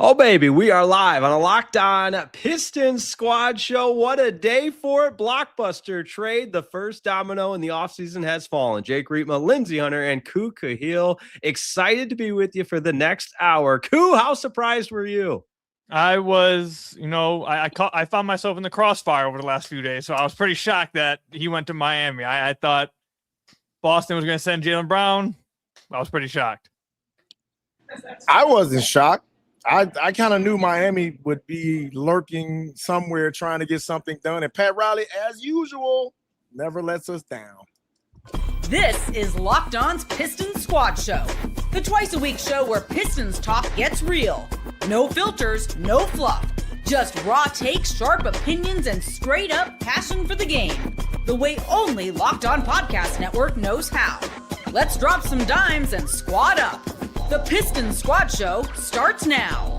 Oh, baby, we are live on a Locked On Pistons squad show. What a day for it. Blockbuster trade. The first domino in the offseason has fallen. Jake Riepma, Lindsey Hunter, and Khahil. Excited to be with you for the next hour. How surprised were you? I was, I found myself in the crossfire over the last few days, so I was pretty shocked that he went to Miami. I thought Boston was going to send Jaylen Brown. I was pretty shocked. I wasn't shocked. I kind of knew Miami would be lurking somewhere trying to get something done. And Pat Riley, as usual, never lets us down. This is Locked On's Pistons Squad Show, the twice-a-week show where Pistons talk gets real. No filters, no fluff, just raw takes, sharp opinions, and straight-up passion for the game. The way only Locked On Podcast Network knows how. Let's drop some dimes and squad up. The Pistons Squad Show starts now.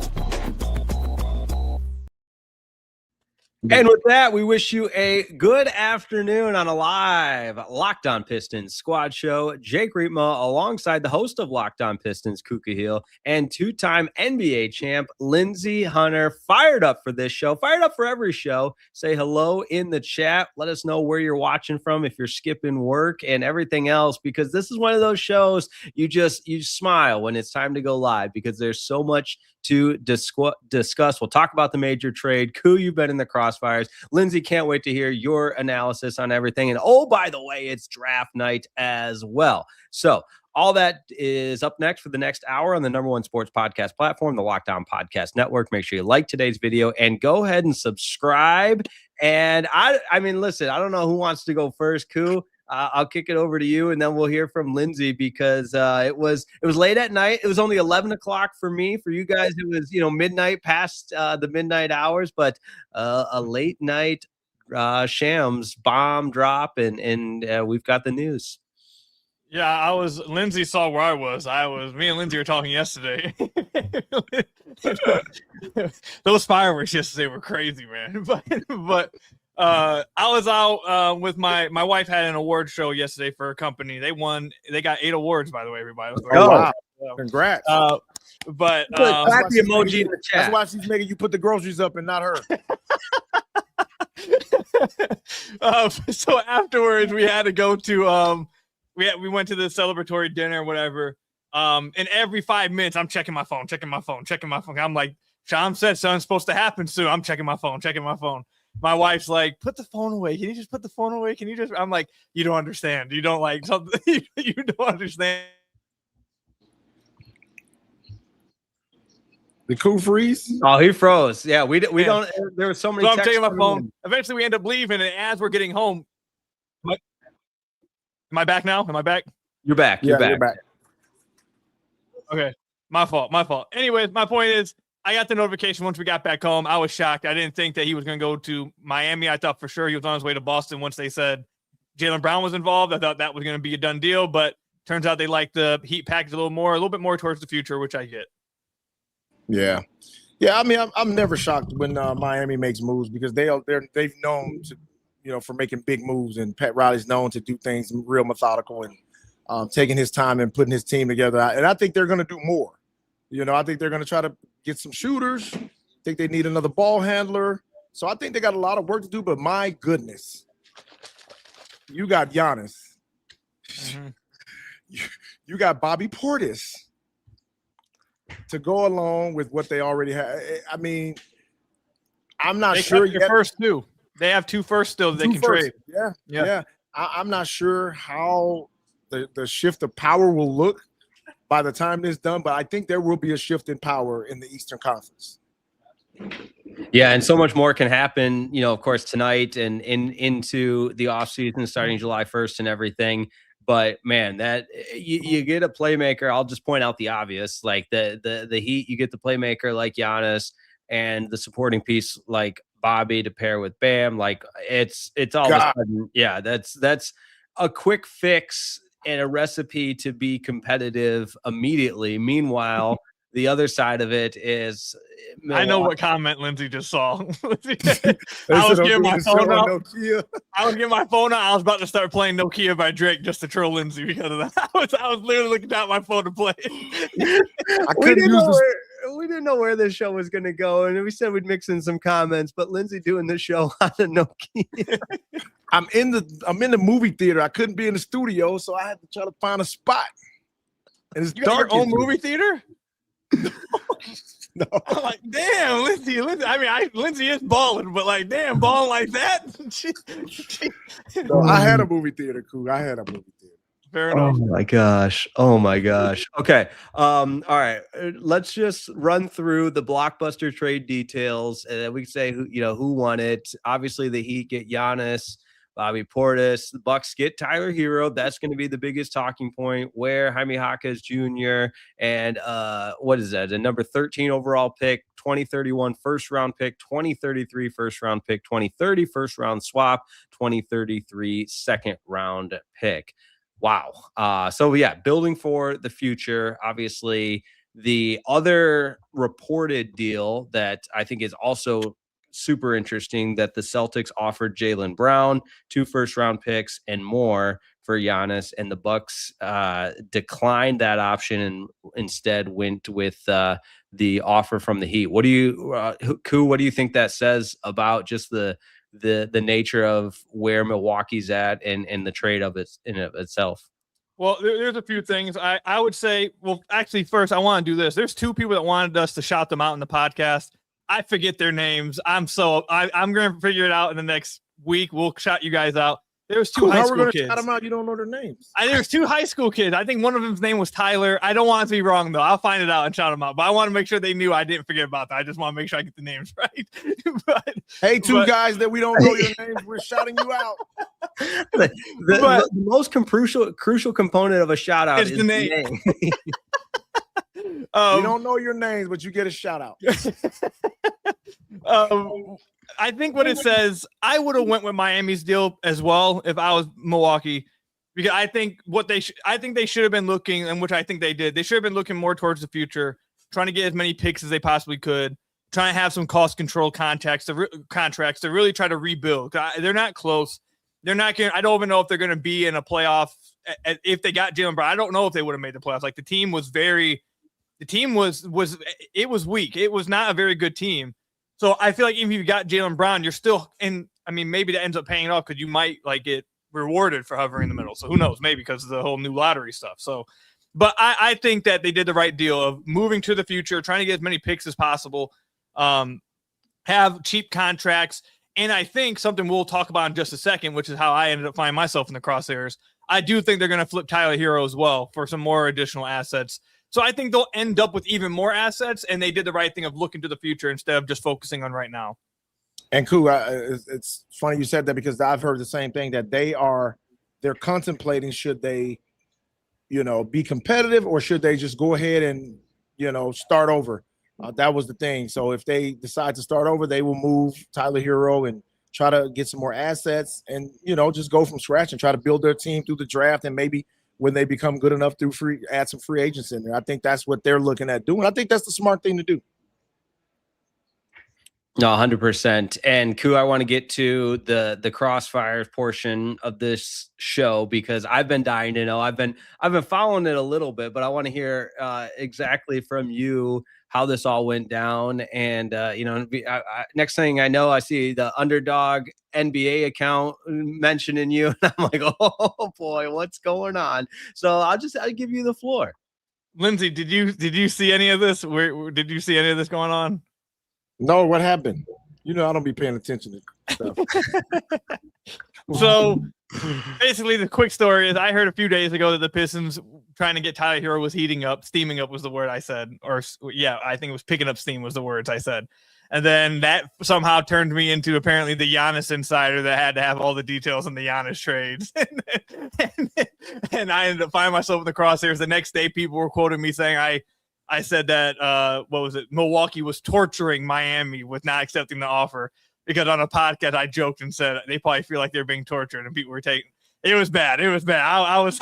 And with that, we wish you a good afternoon on a live Locked On Pistons squad show. Jake Riepma alongside the host of Locked On Pistons, Khahil, and two-time NBA champ Lindsey Hunter. Fired up for this show, fired up for every show. Say hello in the chat. Let us know where you're watching from, if you're skipping work and everything else, because this is one of those shows you smile when it's time to go live because there's so much to discuss. We'll talk about the major trade. You've been in the crossfires. Lindsey, can't wait to hear your analysis on everything. And oh, by the way, it's draft night as well. So all that is up next for the next hour on the #1 sports podcast platform, the Locked On Podcast Network. Make sure you like today's video and go ahead and subscribe. And I mean, listen, I don't know who wants to go first. I'll kick it over to you, and then we'll hear from Lindsey because it was late at night. It was only 11 o'clock for me. For you guys, it was midnight past the midnight hours, but a late night Shams bomb drop, and we've got the news. Yeah, Lindsey saw where I was. Me and Lindsey were talking yesterday. Those fireworks yesterday were crazy, man. But I was out with my wife had an award show yesterday for her company. They got 8 awards, by the way, everybody. Oh, wow. Congrats. But clap the emoji in the chat. That's why she's making you put the groceries up and not her. So afterwards we had to go to we went to the celebratory dinner or whatever. And every 5 minutes I'm checking my phone. I'm like, Sean said something's supposed to happen soon. I'm checking my phone. My wife's like, put the phone away. Can you just put the phone away? I'm like, you don't understand. You don't like something. You don't understand. The freeze? Oh, he froze. Yeah, we don't. There were so many. So I'm checking my phone. Eventually, we end up leaving, and as we're getting home, what? Am I back now? Am I back? You're back. You're back. Okay, my fault. Anyways, my point is, I got the notification once we got back home. I was shocked. I didn't think that he was going to go to Miami. I thought for sure he was on his way to Boston once they said Jaylen Brown was involved. I thought that was going to be a done deal, but turns out they like the Heat package a little bit more towards the future, which I get. Yeah. I mean, I'm never shocked when Miami makes moves because they've known to, for making big moves, and Pat Riley's known to do things real methodical and taking his time and putting his team together. And I think they're going to do more. I think they're going to try to get some shooters. I think they need another ball handler. So I think they got a lot of work to do, but my goodness, you got Giannis. Mm-hmm. You got Bobby Portis to go along with what they already have. I mean, I'm not sure yet. First two. They have 2 firsts still that they can trade. Yeah. I'm not sure how the shift of power will look by the time this is done, but I think there will be a shift in power in the Eastern Conference. Yeah, and so much more can happen, of course, tonight and into the offseason starting July 1st and everything. But man, that you get a playmaker. I'll just point out the obvious, like the Heat. You get the playmaker like Giannis and the supporting piece like Bobby to pair with Bam. Like it's all of a sudden, yeah. That's a quick fix and a recipe to be competitive immediately. Meanwhile, the other side of it is Milwaukee. I know what comment Lindsey just saw. I was getting my phone out. I was about to start playing Nokia by Drake just to troll Lindsey because of that. I was literally looking down my phone to play. We we didn't know where this show was going to go, and we said we'd mix in some comments. But Lindsey doing the show on a Nokia. I'm in the movie theater. I couldn't be in the studio, so I had to try to find a spot. And it's You got dark. your own movie theater? No. I'm like, damn, Lindsey. I mean, Lindsey is balling, but like, damn, balling like that. No, I had a movie theater, Cool. I had a movie theater. Fair enough. Oh my gosh. Okay. All right. Let's just run through the blockbuster trade details, and then we can say who won it. Obviously, the Heat get Giannis, Bobby Portis. The Bucks get Tyler Hero. That's going to be the biggest talking point. Where Jaime Jaquez Jr. and what is that? The number 13 overall pick, 2031 first round pick, 2033 first round pick, 2030 first round swap, 2033 second round pick. Wow. So yeah, building for the future. Obviously, the other reported deal that I think is also super interesting, that the Celtics offered Jaylen Brown 2 first-round picks and more for Giannis, and the Bucks declined that option and instead went with the offer from the Heat. What do you think that says about just the nature of where Milwaukee's at and the trade of itself? Well, there's a few things I would say. Well, actually, first I want to do this. There's 2 people that wanted us to shout them out in the podcast. I forget their names. I'm going to figure it out in the next week. We'll shout you guys out. There's 2 high school kids. Shout them out? You don't know their names. There's 2 high school kids. I think one of them's name was Tyler. I don't want it to be wrong, though. I'll find it out and shout them out. But I want to make sure they knew I didn't forget about that. I just want to make sure I get the names right. Two guys that we don't know your names, we're shouting you out. The most crucial component of a shout out is the name. We don't know your names, but you get a shout out. I think what it says, I would have went with Miami's deal as well if I was Milwaukee, because I think they should have been looking, and which I think they did. They should have been looking more towards the future, trying to get as many picks as they possibly could, trying to have some cost control contracts to really try to rebuild. They're not close. They're not going. I don't even know if they're going to be in a playoff. If they got Jaylen Brown, I don't know if they would have made the playoffs. Like the team was weak. It was not a very good team. So I feel like even if you got Jaylen Brown, you're still in. I mean, maybe that ends up paying off because you might like get rewarded for hovering in the middle. So who knows? Maybe because of the whole new lottery stuff. So, but I think that they did the right deal of moving to the future, trying to get as many picks as possible, have cheap contracts. And I think something we'll talk about in just a second, which is how I ended up finding myself in the crosshairs. I do think they're going to flip Tyler Hero as well for some more additional assets. So I think they'll end up with even more assets, and they did the right thing of looking to the future instead of just focusing on right now. And Koo, it's funny you said that because I've heard the same thing, that they're contemplating, should they, be competitive, or should they just go ahead and, start over? That was the thing. So if they decide to start over, they will move Tyler Hero and try to get some more assets and, just go from scratch and try to build their team through the draft, and maybe when they become good enough add some free agents in there. I think that's what they're looking at doing. I think that's the smart thing to do. No, 100%. And Koo, I want to get to the crossfires portion of this show because I've been dying to know. I've been following it a little bit, but I want to hear exactly from you how this all went down. And next thing I know, I see the Underdog NBA account mentioning you, and I'm like, oh boy, what's going on? So I'll give you the floor. Lindsey, did you see any of this? Did you see any of this going on? No, what happened? I don't be paying attention to stuff. So basically the quick story is I heard a few days ago that the Pistons trying to get Tyler Hero was heating up. Steaming up was the word I said. Or yeah, I think it was picking up steam was the words I said. And then that somehow turned me into apparently the Giannis insider that had to have all the details on the Giannis trades. and I ended up finding myself in the crosshairs. The next day, people were quoting me saying I said that, Milwaukee was torturing Miami with not accepting the offer, because on a podcast I joked and said they probably feel like they're being tortured, and people were It was bad. It was bad. I was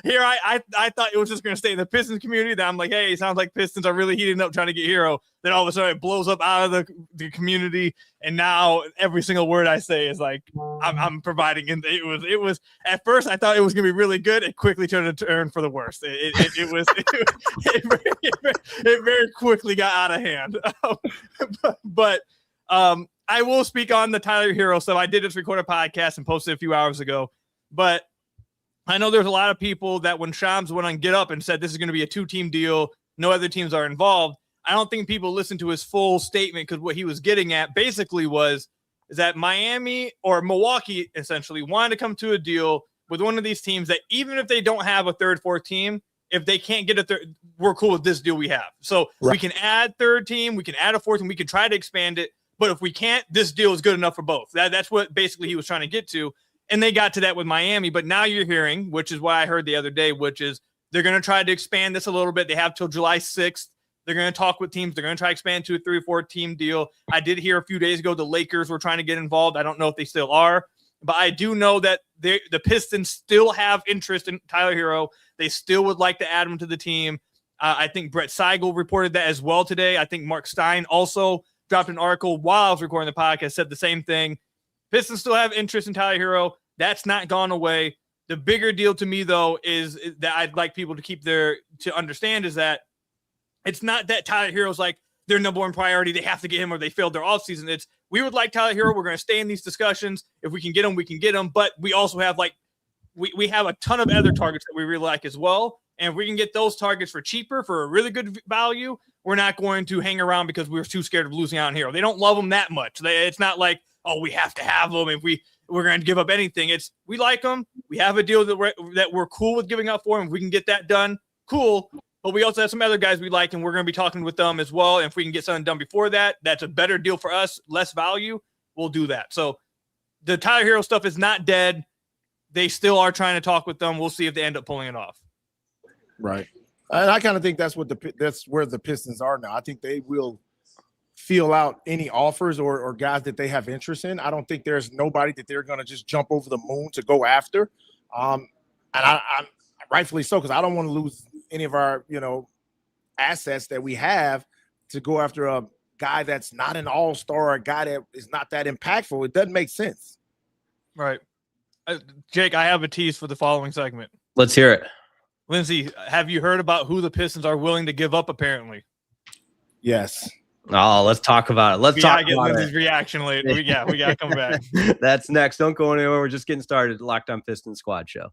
here. I thought it was just going to stay in the Pistons community. Then I'm like, hey, it sounds like Pistons are really heating up trying to get Hero. Then all of a sudden it blows up out of the community. And now every single word I say is like, I'm providing. And it was at first I thought it was going to be really good. It quickly turned for the worst. It very quickly got out of hand. But I will speak on the Tyler Hero stuff. I did just record a podcast and posted a few hours ago, but I know there's a lot of people that when Shams went on Get Up and said this is going to be a 2-team deal, no other teams are involved. I don't think people listened to his full statement because what he was getting at basically is that Miami or Milwaukee essentially wanted to come to a deal with one of these teams that even if they don't have a third, fourth team, if they can't get a third, we're cool with this deal we have. So we can add third team, we can add a fourth team, we can try to expand it. But if we can't, this deal is good enough for both. That's what basically he was trying to get to. And they got to that with Miami. But now you're hearing, which is what I heard the other day, which is they're going to try to expand this a little bit. They have till July 6th. They're going to talk with teams. They're going to try to expand to a 3 or 4 team deal. I did hear a few days ago the Lakers were trying to get involved. I don't know if they still are. But I do know that the Pistons still have interest in Tyler Hero. They still would like to add him to the team. I think Brett Seigel reported that as well today. I think Mark Stein also dropped an article while I was recording the podcast, said the same thing. Pistons still have interest in Tyler Hero. That's not gone away. The bigger deal to me, though, is that I'd like people to to understand is that it's not that Tyler Hero's like their number one priority. They have to get him or they failed their offseason. It's we would like Tyler Hero. We're going to stay in these discussions. If we can get him, we can get him. But we also have we have a ton of other targets that we really like as well. And if we can get those targets for cheaper, for a really good value, we're not going to hang around because we're too scared of losing out on Hero. They don't love him that much. It's not like, oh, we have to have him if we're going to give up anything. It's we like him. We have a deal that we're cool with giving up for him. If we can get that done, cool. But we also have some other guys we like, and we're going to be talking with them as well. And if we can get something done before that, that's a better deal for us, less value, we'll do that. So the Tyler Hero stuff is not dead. They still are trying to talk with them. We'll see if they end up pulling it off. Right. And I kind of think that's where the Pistons are now. I think they will feel out any offers or guys that they have interest in. I don't think there's nobody that they're going to just jump over the moon to go after. And I'm rightfully so, because I don't want to lose any of our, assets that we have to go after a guy that's not an all-star, a guy that is not that impactful. It doesn't make sense. Right. Jake, I have a tease for the following segment. Let's hear it. Lindsey, have you heard about who the Pistons are willing to give up, apparently? Yes. Oh, let's talk about it. We gotta get Lindsey's reaction later. We got to come back. That's next. Don't go anywhere. We're just getting started. Locked On Pistons Squad Show.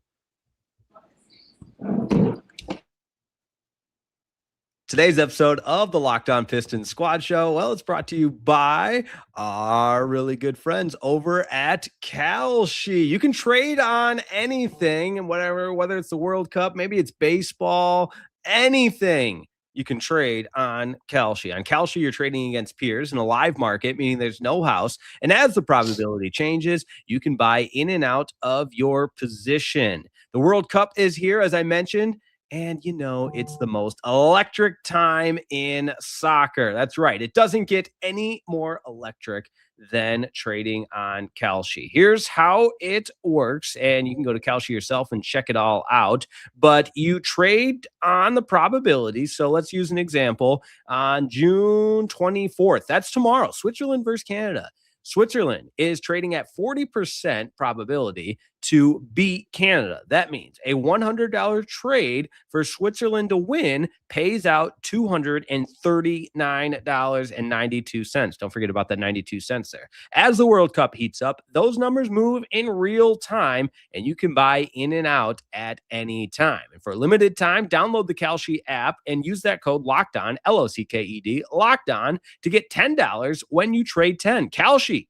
Today's episode of the Locked On Pistons Squad Show, well, it's brought to you by our really good friends over at Kalshi. You can trade on anything and whether it's the World Cup, maybe it's baseball, anything. You can trade on Kalshi. On Kalshi, you're trading against peers in a live market, meaning there's no house. And as the probability changes, you can buy in and out of your position. The World Cup is here, as I mentioned. And, it's the most electric time in soccer. That's right. It doesn't get any more electric than trading on Kalshi. Here's how it works. And you can go to Kalshi yourself and check it all out. But you trade on the probability. So let's use an example. On June 24th, that's tomorrow, Switzerland versus Canada. Switzerland is trading at 40% probability to beat Canada. That means a $100 trade for Switzerland to win pays out $239.92. Don't forget about that 92 cents there. As the World Cup heats up, those numbers move in real time, and you can buy in and out at any time. And for a limited time, download the Kalshi app and use that code LOCKEDON, LOCKED, LOCKEDON, to get $10 when you trade 10. Kalshi,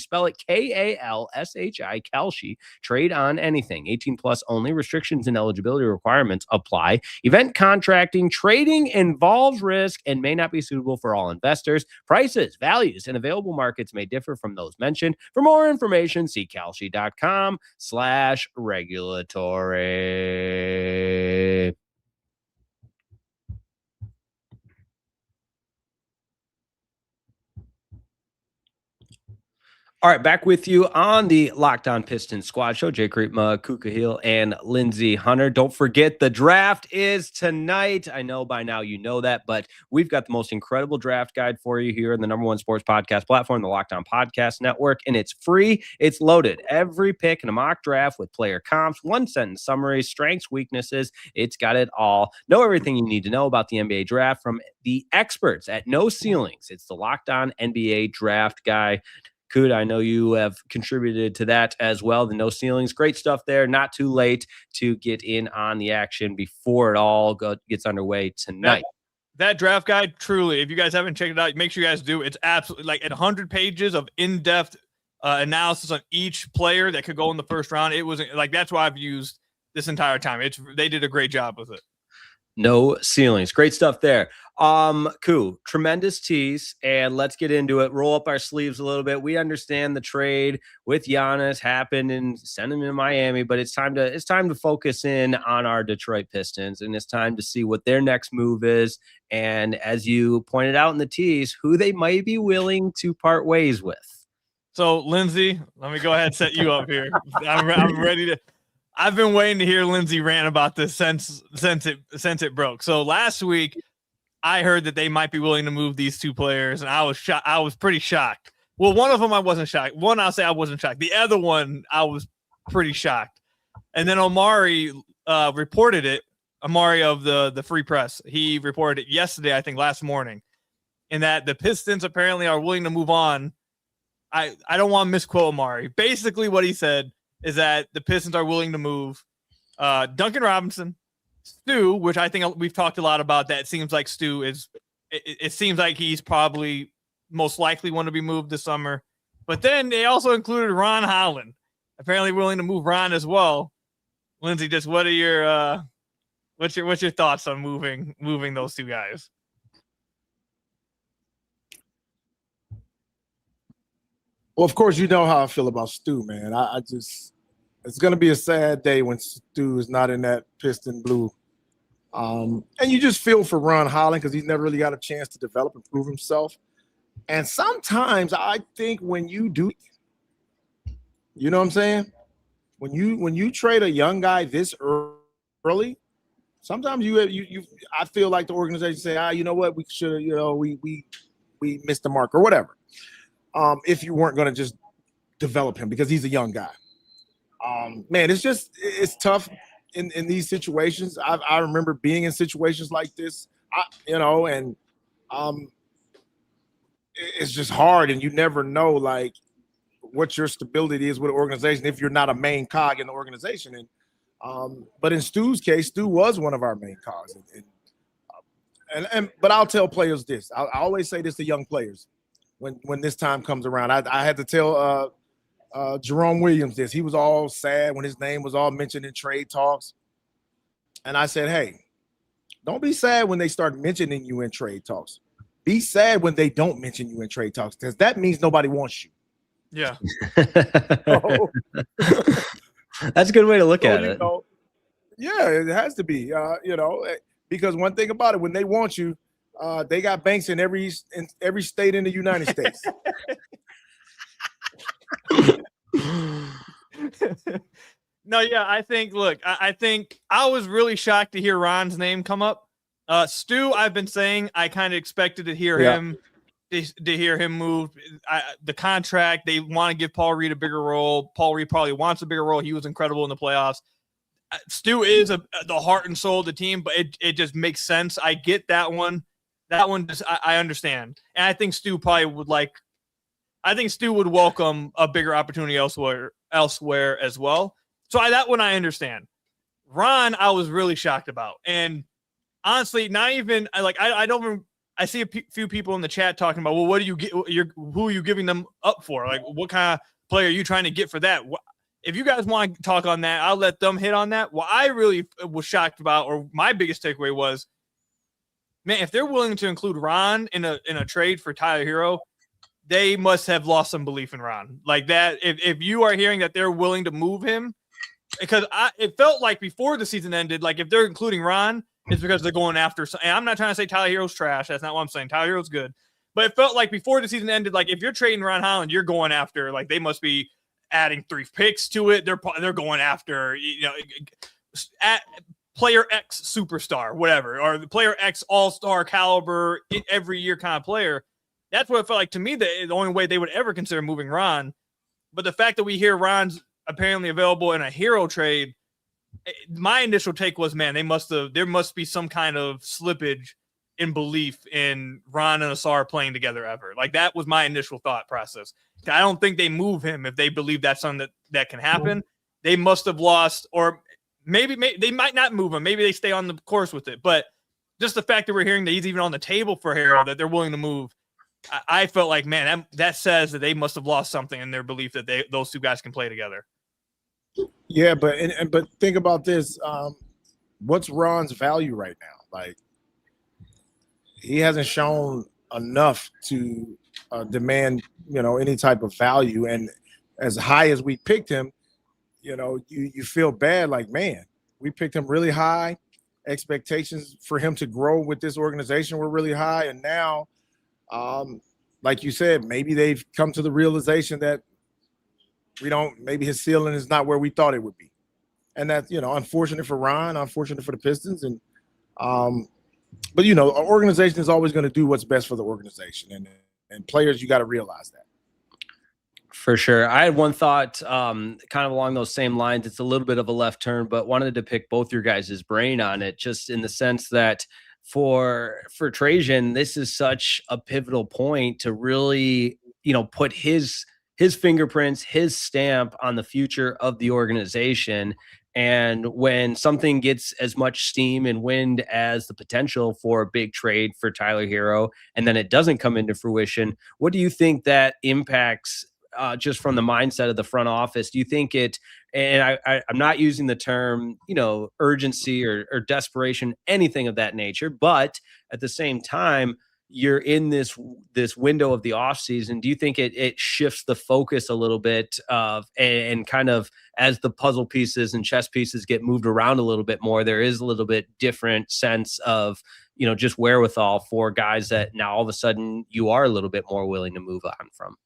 spell it Kalshi, Kalshi. Trade on anything. 18 plus only. Restrictions and eligibility requirements apply. Event contracting, trading involves risk and may not be suitable for all investors. Prices, values, and available markets may differ from those mentioned. For more information, see kalshi.com/regulatory. All right, back with you on the Locked On Pistons Squad Show. Jake Riepma, Khahil, and Lindsey Hunter. Don't forget, the draft is tonight. I know by now you know that, but we've got the most incredible draft guide for you here in the #1 sports podcast platform, the Locked On Podcast Network, and it's free. It's loaded. Every pick in a mock draft with player comps, one-sentence summaries, strengths, weaknesses. It's got it all. Know everything you need to know about the NBA draft from the experts at No Ceilings. It's the Locked On NBA Draft Guide. Kud, I know you have contributed to that as well. The No Ceilings, great stuff there. Not too late to get in on the action before it all gets underway tonight. That draft guide, truly, if you guys haven't checked it out, make sure you guys do. It's absolutely like at 100 pages of in-depth analysis on each player that could go in the first round. It was like, that's why I've used this entire time. They did a great job with it. No Ceilings. Great stuff there. Tremendous tease, and let's get into it. Roll up our sleeves a little bit. We understand the trade with Giannis happened and send him to Miami, but it's time to focus in on our Detroit Pistons, and it's time to see what their next move is. And as you pointed out in the tease, who they might be willing to part ways with. So, Lindsey, let me go ahead and set you up here. I'm ready to. I've been waiting to hear Lindsey rant about this since it broke. So last week, I heard that they might be willing to move these two players, and I was shocked. I was pretty shocked. Well, one of them I wasn't shocked. One, I'll say I wasn't shocked. The other one, I was pretty shocked. And then Omari reported it. Omari of the Free Press. He reported it yesterday, I think last morning, in that the Pistons apparently are willing to move on. I don't want to misquote Omari. Basically, what he said is that the Pistons are willing to move Duncan Robinson, Stu, which I think we've talked a lot about. That seems like Stu is. It seems like he's probably most likely want to be moved this summer. But then they also included Ron Holland, apparently willing to move Ron as well. Lindsey, just what are your what's your thoughts on moving those two guys? Well, of course, you know how I feel about Stu, man. I just, it's going to be a sad day when Stu is not in that Piston blue. And you just feel for Ron Holland because he's never really got a chance to develop and prove himself. And sometimes I think when you do, you know what I'm saying? When you trade a young guy this early, sometimes I feel like the organization say, you know what, we should, we missed the mark or whatever. If you weren't going to just develop him because he's a young guy. Man, it's tough in these situations. I remember being in situations like this, it's just hard, and you never know like what your stability is with an organization if you're not a main cog in the organization. And but in Stu's case, Stu was one of our main cogs. But I'll tell players this. I always say this to young players. When this time comes around, I had to tell Jerome Williams this. He was all sad when his name was all mentioned in trade talks. And I said, hey, don't be sad when they start mentioning you in trade talks. Be sad when they don't mention you in trade talks because that means nobody wants you. Yeah. That's a good way to look at it. Yeah, it has to be, because one thing about it, when they want you, they got banks in every state in the United States. No, yeah, I think I was really shocked to hear Ron's name come up. Stu, I've been saying I kind of expected to hear him move. The contract, they want to give Paul Reed a bigger role. Paul Reed probably wants a bigger role. He was incredible in the playoffs. Stu is the heart and soul of the team, but it just makes sense. I get that one. That one, I understand, and I think Stu probably would would welcome a bigger opportunity elsewhere as well. So that one I understand. Ron, I was really shocked about, and honestly, not even I don't even. I see a few people in the chat talking about, well, what do you get? Who are you giving them up for? Like, what kind of player are you trying to get for that? If you guys want to talk on that, I'll let them hit on that. What I really was shocked about, or my biggest takeaway was, man, if they're willing to include Ron in a trade for Tyler Hero, they must have lost some belief in Ron. Like that, if you are hearing that they're willing to move him, because it felt like before the season ended, like if they're including Ron, it's because they're going after. And I'm not trying to say Tyler Hero's trash. That's not what I'm saying. Tyler Hero's good. But it felt like before the season ended, like if you're trading Ron Holland, you're going after, like they must be adding 3 picks to it. They're going after, at player X superstar, whatever, or the player X all-star caliber every year kind of player. That's what it felt like to me, the only way they would ever consider moving Ron. But the fact that we hear Ron's apparently available in a hero trade, my initial take was, man, there must be some kind of slippage in belief in Ron and Ausar playing together ever. Like that was my initial thought process. I don't think they move him if they believe that's something that can happen. They must have lost, or maybe they might not move him. Maybe they stay on the course with it. But just the fact that we're hearing that he's even on the table for hero, that they're willing to move, I felt like, man, that says that they must have lost something in their belief that those two guys can play together. Yeah, but think about this. What's Ron's value right now? Like, he hasn't shown enough to demand, any type of value. And as high as we picked him, you feel bad. Like, man, we picked him really high. Expectations for him to grow with this organization were really high. And now, like you said, maybe they've come to the realization that maybe his ceiling is not where we thought it would be. And that's, unfortunate for Ron, unfortunate for the Pistons. And, but, an organization is always going to do what's best for the organization. And players, you got to realize that. For sure. I had one thought kind of along those same lines. It's a little bit of a left turn, but wanted to pick both your guys' brain on it, just in the sense that for Trajan, this is such a pivotal point to really, put his fingerprints, his stamp on the future of the organization. And when something gets as much steam and wind as the potential for a big trade for Tyler Hero, and then it doesn't come into fruition, what do you think that impacts just from the mindset of the front office? Do you think it, and I'm not using the term, urgency or desperation, anything of that nature, but at the same time, you're in this window of the offseason. Do you think it shifts the focus a little bit and kind of, as the puzzle pieces and chess pieces get moved around a little bit more, there is a little bit different sense of, just wherewithal for guys that now all of a sudden you are a little bit more willing to move on from?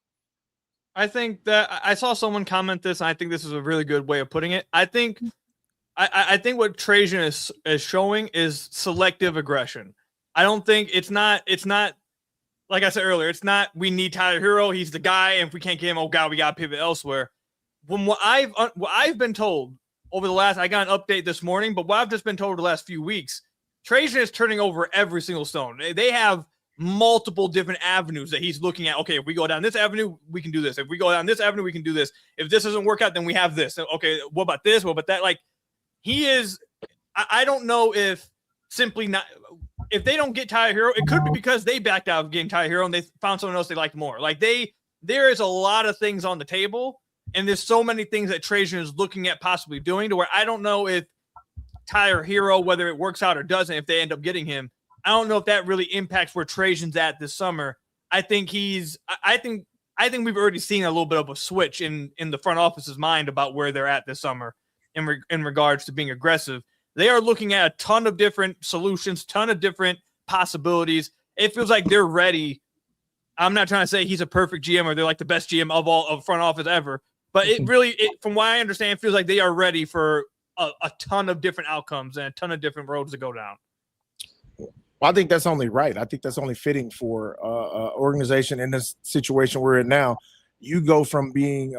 I think that I saw someone comment this, and I think this is a really good way of putting it. I think what Trajan is showing is selective aggression. I don't think it's not like I said earlier, it's not we need Tyler Hero, he's the guy, and if we can't get him, oh God, we got to pivot elsewhere. From what I've been told over the last, I got an update this morning, but what I've just been told the last few weeks, Trajan is turning over every single stone. They have multiple different avenues that he's looking at. Okay, if we go down this avenue, we can do this. If we go down this avenue, we can do this. If this doesn't work out, then we have this. Okay, what about this? What about that? Like, he is, I don't know if simply not, if they don't get Tyler Hero, it could be because they backed out of getting Tyler Hero and they found someone else they liked more. Like, there is a lot of things on the table, and there's so many things that Trajan is looking at possibly doing, to where I don't know if Tyler Hero, whether it works out or doesn't, if they end up getting him, I don't know if that really impacts where Trajan's at this summer. I think we've already seen a little bit of a switch in the front office's mind about where they're at this summer in regards to being aggressive. They are looking at a ton of different solutions, ton of different possibilities. It feels like they're ready. I'm not trying to say he's a perfect GM or they're like the best GM of front office ever, but from what I understand, it feels like they are ready for a ton of different outcomes and a ton of different roads to go down. Well, I think that's only right. I think that's only fitting for an organization in this situation we're in now. You go from being,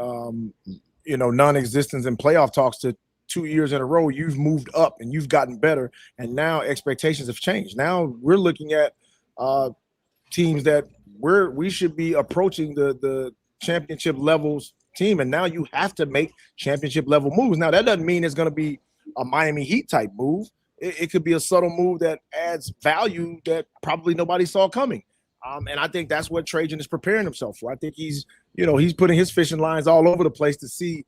non-existent in playoff talks to 2 years in a row. You've moved up and you've gotten better, and now expectations have changed. Now we're looking at teams that we should be approaching the championship levels team, and now you have to make championship level moves. Now that doesn't mean it's going to be a Miami Heat type move. It could be a subtle move that adds value that probably nobody saw coming. And I think that's what Trajan is preparing himself for. I think he's putting his fishing lines all over the place to see,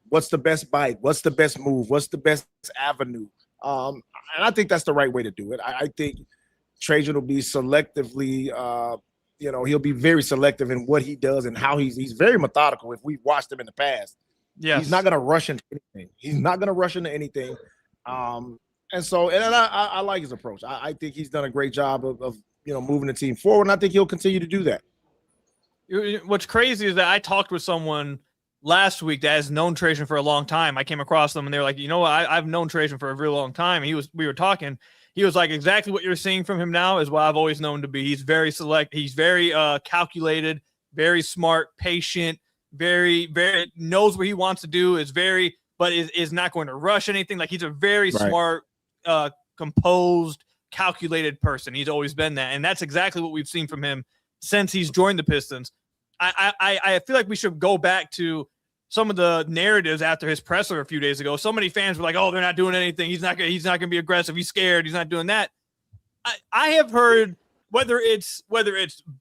what's the best bite, what's the best move, what's the best avenue. And I think that's the right way to do it. I think Trajan will be selectively, he'll be very selective in what he does and how he's very methodical. If we've watched him in the past, yes. He's not going to rush into anything. And I like his approach. I think he's done a great job of moving the team forward. And I think he'll continue to do that. What's crazy is that I talked with someone last week that has known Trajan for a long time. I came across them and they were like, you know what? I've known Trajan for a really long time. And we were talking. He was like, exactly what you're seeing from him now is what I've always known to be. He's very He's very calculated, very smart, patient, very, very knows what he wants to do, but is not going to rush anything. Like he's a very smart, composed, calculated person. He's always been that. And that's exactly what we've seen from him since he's joined the Pistons. I feel like we should go back to some of the narratives after his presser a few days ago. So many fans were like, oh, they're not doing anything. He's not going to be aggressive. He's scared. He's not doing that. I have heard whether it's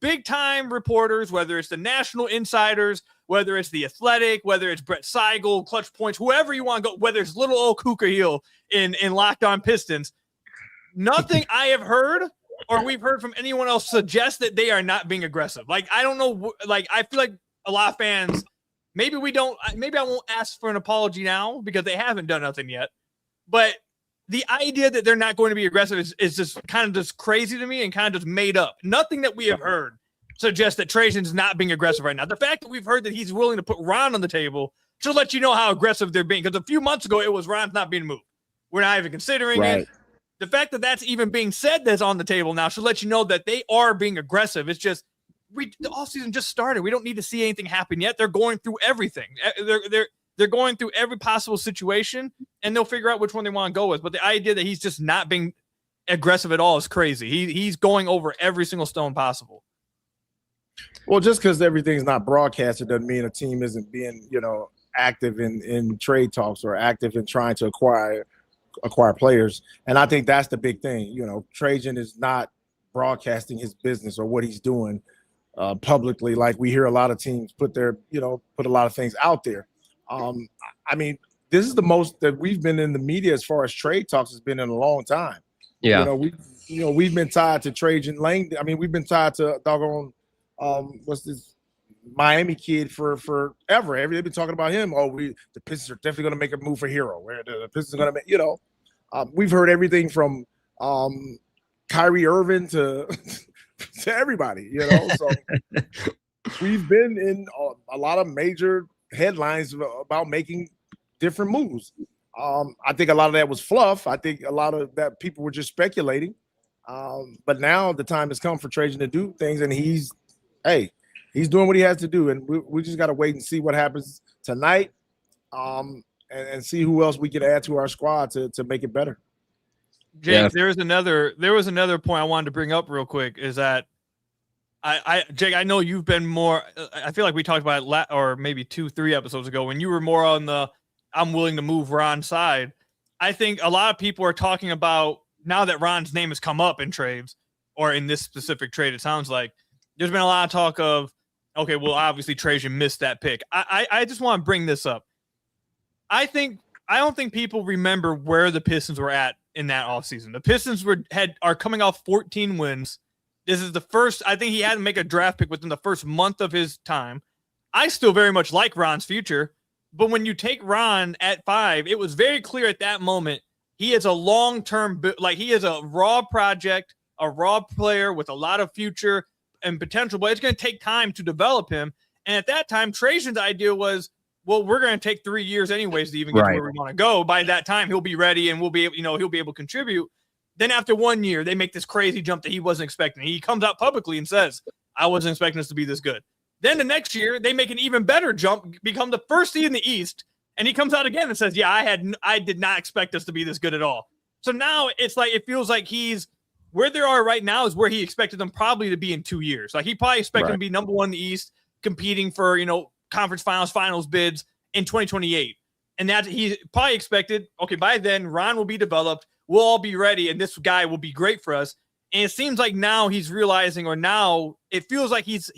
big time reporters, whether it's the national insiders, whether it's the Athletic, whether it's Brett Seigel, Clutch Points, whoever you want to go, whether it's little old Khahil in Locked On Pistons, nothing I have heard or we've heard from anyone else suggests that they are not being aggressive. Like, I don't know. Like, I feel like a lot of fans, maybe I won't ask for an apology now because they haven't done nothing yet. But the idea that they're not going to be aggressive is just kind of just crazy to me and kind of just made up. Nothing that we have heard suggests that Trajan's not being aggressive right now. The fact that we've heard that he's willing to put Ron on the table should let you know how aggressive they're being. Because a few months ago, it was Ron's not being moved. We're not even considering it. The fact that that's even being said that's on the table now should let you know that they are being aggressive. It's just the offseason just started. We don't need to see anything happen yet. They're going through everything. They're going through every possible situation, and they'll figure out which one they want to go with. But the idea that he's just not being aggressive at all is crazy. He's going over every single stone possible. Well, just because everything's not broadcasted doesn't mean a team isn't being, active in trade talks or active in trying to acquire players. And I think that's the big thing. Trajan is not broadcasting his business or what he's doing publicly. Like we hear a lot of teams put a lot of things out there. I mean, this is the most that we've been in the media as far as trade talks has been in a long time. Yeah. We've been tied to Trajan Langdon. I mean, we've been tied to doggone what's this Miami kid for forever. They've been talking about him. The Pistons are definitely going to make a move for Hero. Where the Pistons are going to make, we've heard everything from Kyrie Irving to everybody, So we've been in a lot of major headlines about making different moves. I think a lot of that was fluff. I think a lot of that people were just speculating. But now the time has come for Trajan to do things, and he's doing what he has to do, and we just got to wait and see what happens tonight, and see who else we can add to our squad to make it better. Jake, there was another point I wanted to bring up real quick is that Jake, I know you've been more. I feel like we talked about it or maybe 2-3 episodes ago when you were more on the I'm willing to move Ron side. I think a lot of people are talking about now that Ron's name has come up in trades or in this specific trade. It sounds like there's been a lot of talk of, okay, well, obviously Trajan missed that pick. I just want to bring this up. I don't think people remember where the Pistons were at in that offseason. The Pistons are coming off 14 wins. This is the first. I think he had to make a draft pick within the first month of his time. I still very much like Ron's future, but when you take Ron at 5, it was very clear at that moment he is a long-term, like he is a raw project, a raw player with a lot of future and potential, but it's going to take time to develop him. And at that time, Trajan's idea was, well, we're going to take 3 years anyways to even get to where we want to go. By that time, he'll be ready and we'll be able, he'll be able to contribute. Then after 1 year, they make this crazy jump that he wasn't expecting. He comes out publicly and says, I wasn't expecting us to be this good. Then the next year, they make an even better jump, become the first seed in the East. And he comes out again and says, yeah, I did not expect us to be this good at all. So now it's like, it feels like he's where they are right now is where he expected them probably to be in 2 years. Like he probably expected them to be number 1 in the East, competing for, conference finals bids in 2028. And that he probably expected, okay, by then Ron will be developed. We'll all be ready. And this guy will be great for us. And it seems like now he's realizing, or now it feels like he's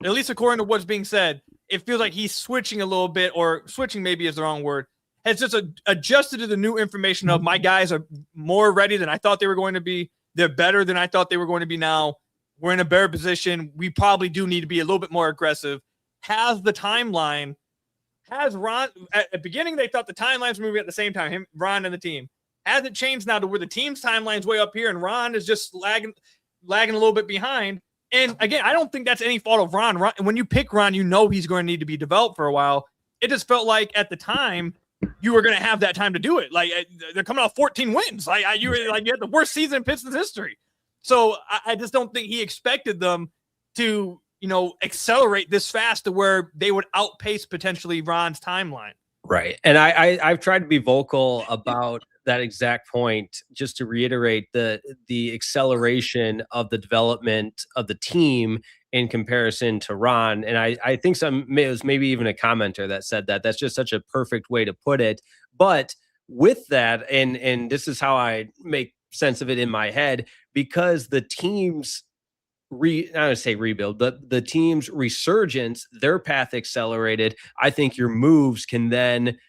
at least according to what's being said, it feels like he's switching a little bit, or switching maybe is the wrong word, has just adjusted to the new information of my guys are more ready than I thought they were going to be. They're better than I thought they were going to be now. We're in a better position. We probably do need to be a little bit more aggressive. Has Ron, at the beginning, they thought the timelines were moving at the same time, Ron and the team. Has it changed now to where the team's timeline's way up here and Ron is just lagging? lagging a little bit behind. And again, I don't think that's any fault of Ron. When you pick Ron, you know he's going to need to be developed for a while. It just felt like at the time you were going to have that time to do it. Like they're coming off 14 wins. You had the worst season in Pistons history. So I just don't think he expected them to, accelerate this fast to where they would outpace potentially Ron's timeline. Right. And I've tried to be vocal about that exact point, just to reiterate the acceleration of the development of the team in comparison to Ron. And I think it was maybe even a commenter that said that. That's just such a perfect way to put it. But with that, and this is how I make sense of it in my head, because the team's I don't say rebuild, but the team's resurgence, their path accelerated. I think your moves can then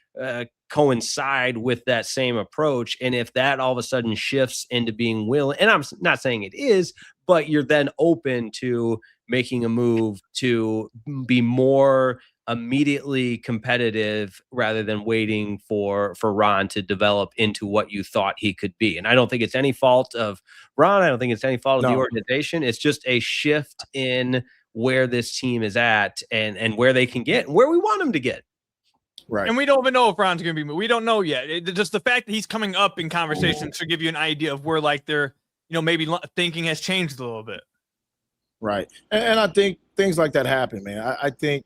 coincide with that same approach. And if that all of a sudden shifts into being willing, and I'm not saying it is, but you're then open to making a move to be more immediately competitive rather than waiting for Ron to develop into what you thought he could be. And I don't think it's any fault of Ron. I don't think it's any fault of the organization. It's just a shift in where this team is at and where they can get and where we want them to get. Right. And we don't even know if Ron's going to be, we don't know yet. Just the fact that he's coming up in conversations should give you an idea of where their, maybe thinking has changed a little bit. Right. And I think things like that happen, man. I think,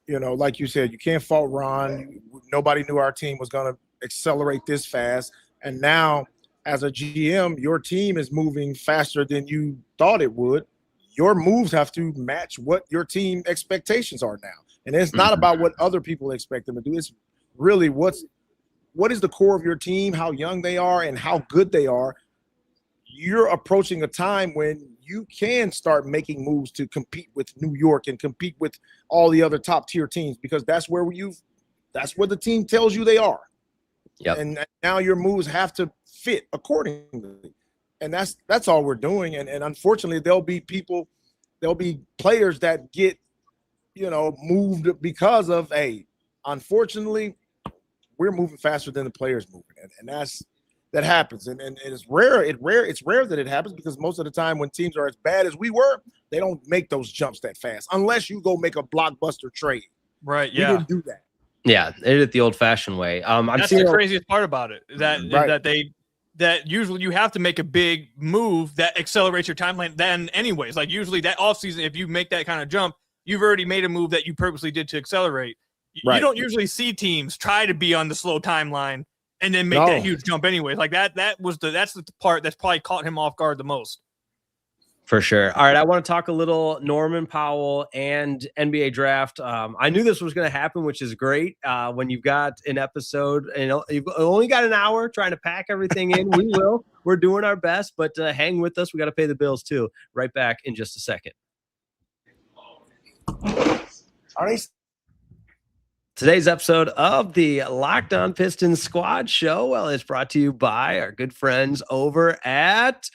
like you said, you can't fault Ron. Nobody knew our team was going to accelerate this fast. And now, as a GM, your team is moving faster than you thought it would. Your moves have to match what your team expectations are now. And it's not about what other people expect them to do. It's really what is the core of your team, how young they are, and how good they are. You're approaching a time when you can start making moves to compete with New York and compete with all the other top tier teams, because that's where the team tells you they are. Yep. And now your moves have to fit accordingly. And that's all we're doing. And unfortunately, there'll be players that get, moved because of, unfortunately, we're moving faster than the players moving. And that happens. And it's rare. It's rare that it happens, because most of the time when teams are as bad as we were, they don't make those jumps that fast unless you go make a blockbuster trade. Right. Yeah. We didn't do that. Yeah. They did it the old fashioned way. That's the craziest part about it, that usually you have to make a big move that accelerates your timeline then anyways. Like usually that offseason, if you make that kind of jump, you've already made a move that you purposely did to accelerate. Right. You don't usually see teams try to be on the slow timeline and then make that huge jump anyway. Like that's the part that's probably caught him off guard the most. For sure. All right, I want to talk a little Norman Powell and NBA draft. I knew this was going to happen, which is great. When you've got an episode, you've only got an hour trying to pack everything in. We will. We're doing our best, but hang with us. We got to pay the bills too. Right back in just a second. Today's episode of the Locked On Pistons Squad Show, is brought to you by our good friends over at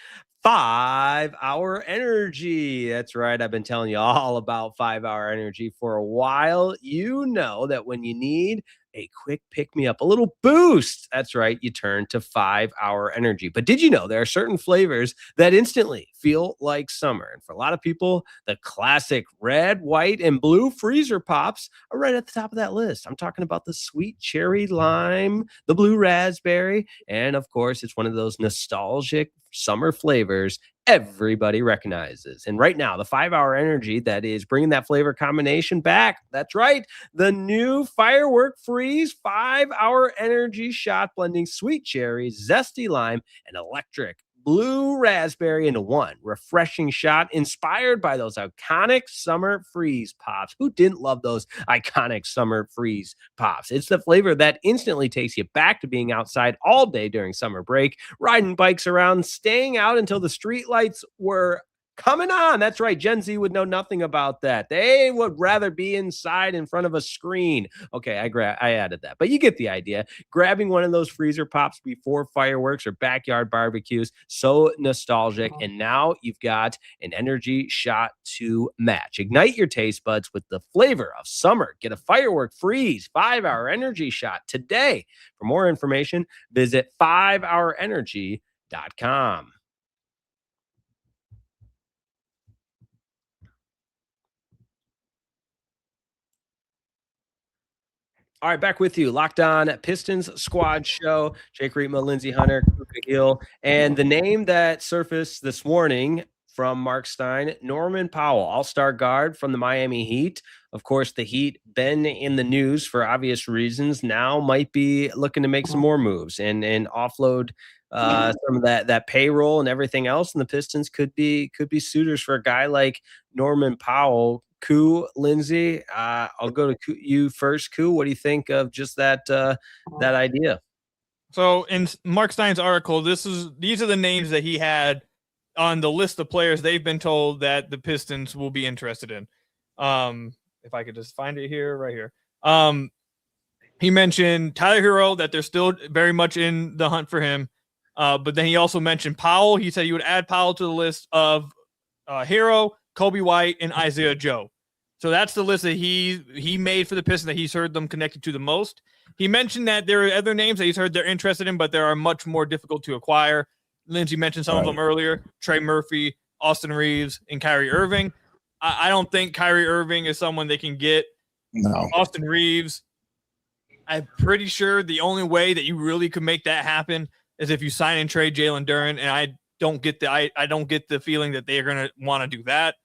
5 Hour Energy. That's right. I've been telling you all about 5 Hour Energy for a while. You know that when you need a quick pick-me-up, a little boost, that's right, you turn to 5 Hour Energy. But did you know there are certain flavors that instantly feel like summer? And for a lot of people, the classic red, white, and blue freezer pops are right at the top of that list. I'm talking about the sweet cherry lime, the blue raspberry, and of course, it's one of those nostalgic summer flavors everybody recognizes. And right now, the 5 Hour Energy that is bringing that flavor combination back. That's right. The new Firework Freeze 5 Hour Energy shot, blending sweet cherry, zesty lime, and electric blue raspberry into one refreshing shot inspired by those iconic summer freeze pops. Who didn't love those iconic summer freeze pops? It's the flavor that instantly takes you back to being outside all day during summer break, riding bikes around, staying out until the street lights were coming on. That's right. Gen Z would know nothing about that. They would rather be inside in front of a screen. Okay, I added that, but you get the idea. Grabbing one of those freezer pops before fireworks or backyard barbecues, so nostalgic. And now you've got an energy shot to match. Ignite your taste buds with the flavor of summer. Get a Firework Freeze 5 Hour Energy shot today. For more information, visit 5hourenergy.com. All right, back with you. Locked On Pistons Squad Show. Jake Riepma, Lindsey Hunter, Khahil, and the name that surfaced this morning from Mark Stein, Norman Powell, all-star guard from the Miami Heat. Of course, the Heat been in the news for obvious reasons. Now might be looking to make some more moves and offload some of that payroll and everything else. And the Pistons could be suitors for a guy like Norman Powell. Koo, Lindsey, I'll go to you first. Koo, what do you think of just that idea? So in Mark Stein's article, these are the names that he had on the list of players they've been told that the Pistons will be interested in. If I could just find it here, right here. He mentioned Tyler Hero, that they're still very much in the hunt for him. But then he also mentioned Powell. He said he would add Powell to the list of Hero, Kobe White, and Isaiah Joe. So that's the list that he made for the Pistons that he's heard them connected to the most. He mentioned that there are other names that he's heard they're interested in, but they are much more difficult to acquire. Lindsey mentioned some of them earlier: Trey Murphy, Austin Reeves, and Kyrie Irving. I don't think Kyrie Irving is someone they can get. No. Austin Reeves, I'm pretty sure the only way that you really could make that happen is if you sign and trade Jalen Duren, and I don't get the feeling that they're going to want to do that.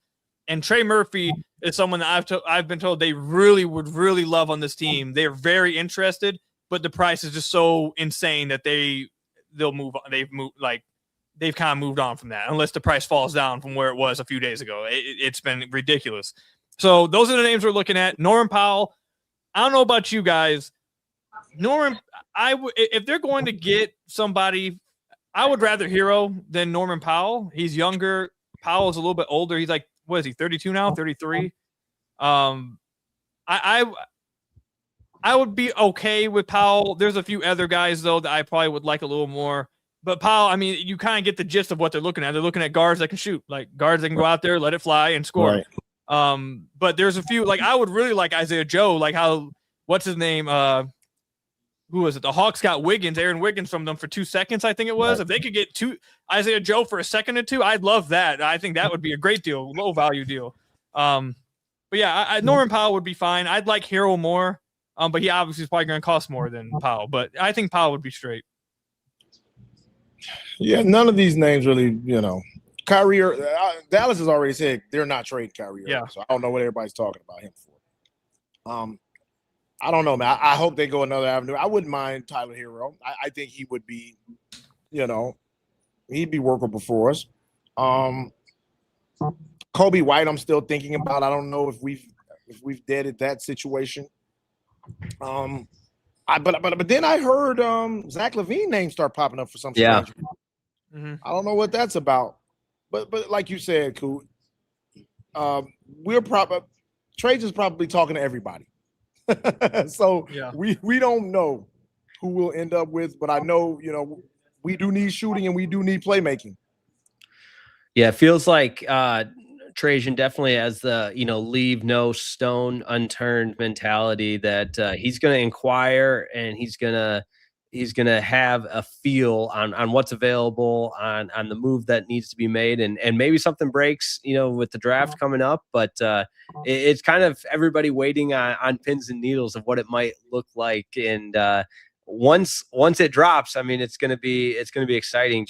And Trey Murphy is someone that I've been told they really would really love on this team. They're very interested, but the price is just so insane that they'll move on. They've kind of moved on from that, unless the price falls down from where it was a few days ago. It's been ridiculous. So those are the names we're looking at. Norman Powell. I don't know about you guys. Norman, if they're going to get somebody, I would rather Hero than Norman Powell. He's younger. Powell's a little bit older. He's like, what is he, 32 now, 33? I would be okay with Powell. There's a few other guys, though, that I probably would like a little more. But Powell, I mean, you kind of get the gist of what they're looking at. They're looking at guards that can shoot, like guards that can go out there, let it fly, and score. Right. But there's a few, like I would really like Isaiah Joe, like how, what's his name? Who was it? The Hawks got Aaron Wiggins from them for 2 seconds, I think it was. Right. If they could get Isaiah Joe for a second or two, I'd love that. I think that would be a great deal, low value deal. But yeah, Norman Powell would be fine. I'd like Hero more, but he obviously is probably going to cost more than Powell. But I think Powell would be straight. Yeah, none of these names really, Kyrie, Dallas has already said they're not trading Kyrie. Yeah. So I don't know what everybody's talking about him for. I don't know, man. I hope they go another avenue. I wouldn't mind Tyler Hero. I think he would be, he'd be workable for us. Kobe White, I'm still thinking about. I don't know if we've deaded that situation. But then I heard Zach LaVine name start popping up for some strange reason. Mm-hmm. I don't know what that's about. But like you said, Koo, Trades is probably talking to everybody. So yeah. we don't know who we'll end up with, but I know, we do need shooting and we do need playmaking. Yeah, it feels like Trajan definitely has the, leave no stone unturned mentality that he's going to inquire and he's going to have a feel on what's available, on the move that needs to be made, and maybe something breaks, with the draft coming up. But it's kind of everybody waiting on pins and needles of what it might look like. And once it drops, I mean, it's going to be exciting.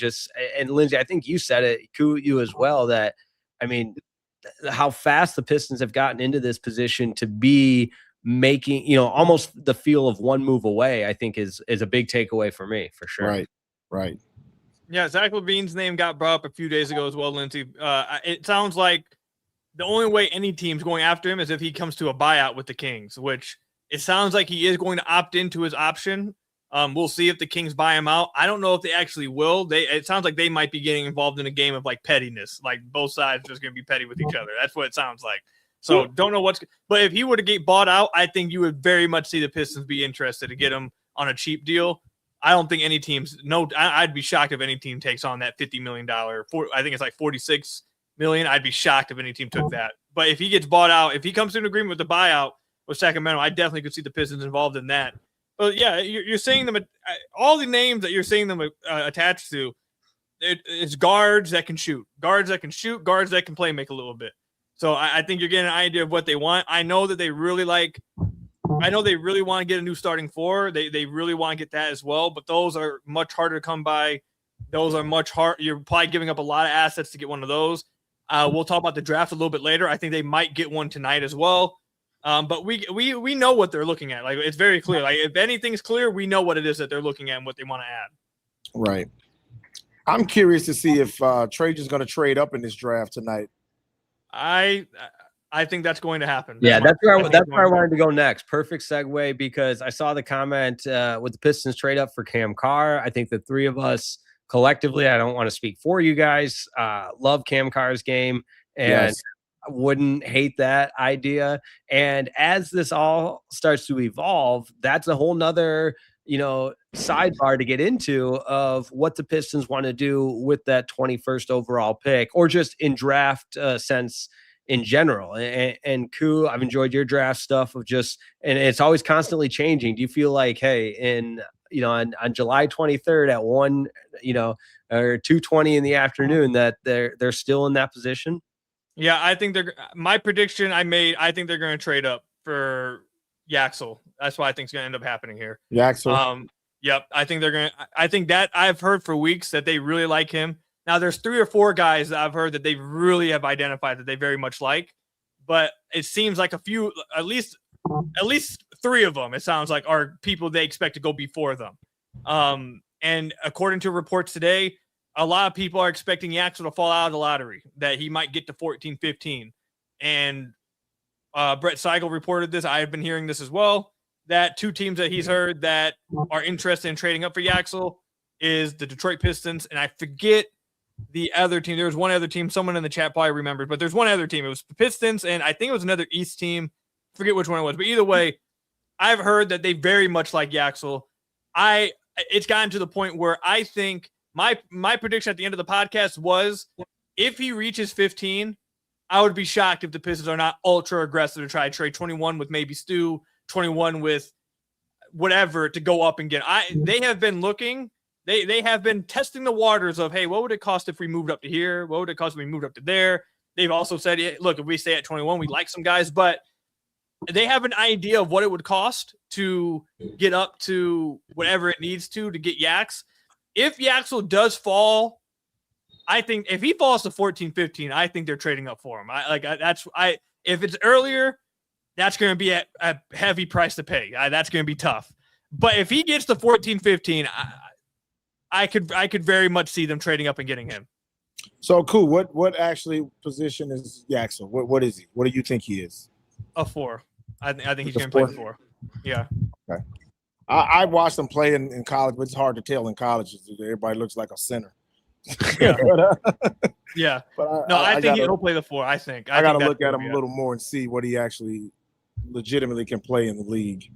And Lindsey, I think you said it, you as well, that I mean, how fast the Pistons have gotten into this position to be making, almost the feel of one move away, I think is a big takeaway for me, for sure. Right. Yeah, Zach LaVine's name got brought up a few days ago as well, Lindsey. It sounds like the only way any team's going after him is if he comes to a buyout with the Kings, which it sounds like he is going to opt into his option. We'll see if the Kings buy him out. I don't know if they actually will. It sounds like they might be getting involved in a game of like pettiness, like both sides just going to be petty with each other. That's what it sounds like. So don't know but if he were to get bought out, I think you would very much see the Pistons be interested to get him on a cheap deal. I don't think any teams, I'd be shocked if any team takes on that $50 million, I think it's like $46 million. I'd be shocked if any team took that. But if he gets bought out, if he comes to an agreement with the buyout with Sacramento, I definitely could see the Pistons involved in that. But yeah, you're seeing them, all the names that you're seeing them attached to, it's guards that can shoot, guards that can play make a little bit. So I think you're getting an idea of what they want. I know that they really like I know they really want to get a new starting four. They really want to get that as well, but those are much harder to come by. Those are much hard. You're probably giving up a lot of assets to get one of those. We'll talk about the draft a little bit later. I think they might get one tonight as well. But we know what they're looking at. Like, it's very clear. Like, if anything's clear, we know what it is that they're looking at and what they want to add. Right. I'm curious to see if Trajan's going to trade up in this draft tonight. I think that's going to happen. That's where I wanted to go next. Perfect segue, because I saw the comment with the Pistons trade up for Cam Carr. I think the three of us collectively, I don't want to speak for you guys, love Cam Carr's game and wouldn't hate that idea. And as this all starts to evolve, that's a whole nother, sidebar to get into of what the Pistons want to do with that 21st overall pick, or just in draft sense in general. And Khahil, I've enjoyed your draft stuff and it's always constantly changing. Do you feel like, hey, on July 23rd at 1, or 2:20 in the afternoon, that they're still in that position? Yeah, I think my prediction I think they're going to trade up for Yaxel. That's what I think is going to end up happening here. Yaxel. Yep. I think that I've heard for weeks that they really like him. Now there's 3 or 4 guys that I've heard that they really have identified that they very much like, but it seems like a few, at least 3 of them, it sounds like, are people they expect to go before them. And according to reports today, a lot of people are expecting Yaxel to fall out of the lottery, that he might get to 14, 15. And Brett Seigel reported this. I have been hearing this as well, that 2 teams that he's heard that are interested in trading up for Yaxel is the Detroit Pistons, and I forget the other team. There was one other team, someone in the chat probably remembered, but there's one other team. It was the Pistons, and I think it was another East team. Forget which one it was, but either way, I've heard that they very much like Yaxel. It's gotten to the point where I think my prediction at the end of the podcast was, if he reaches 15, I would be shocked if the Pistons are not ultra aggressive to try to trade 21 with maybe Stu, 21 with whatever to go up and get. They have been looking. They have been testing the waters of, hey, what would it cost if we moved up to here? What would it cost if we moved up to there? They've also said, look, if we stay at 21, we like some guys, but they have an idea of what it would cost to get up to whatever it needs to get Yax. If Yaxel does fall, I think if he falls to 14, 15, I think they're trading up for him. If it's earlier, that's going to be a heavy price to pay. That's going to be tough. But if he gets to 14, 15, I could very much see them trading up and getting him. So cool. What actually position is Yaxel? What is he? What do you think he is? A 4. I think he's going to play 4. Yeah. Okay. I watched him play in college, but it's hard to tell in college. Everybody looks like a center. Yeah. Yeah. But I think he'll play the 4. I think. I got to look at him a little more and see what he actually legitimately can play in the league.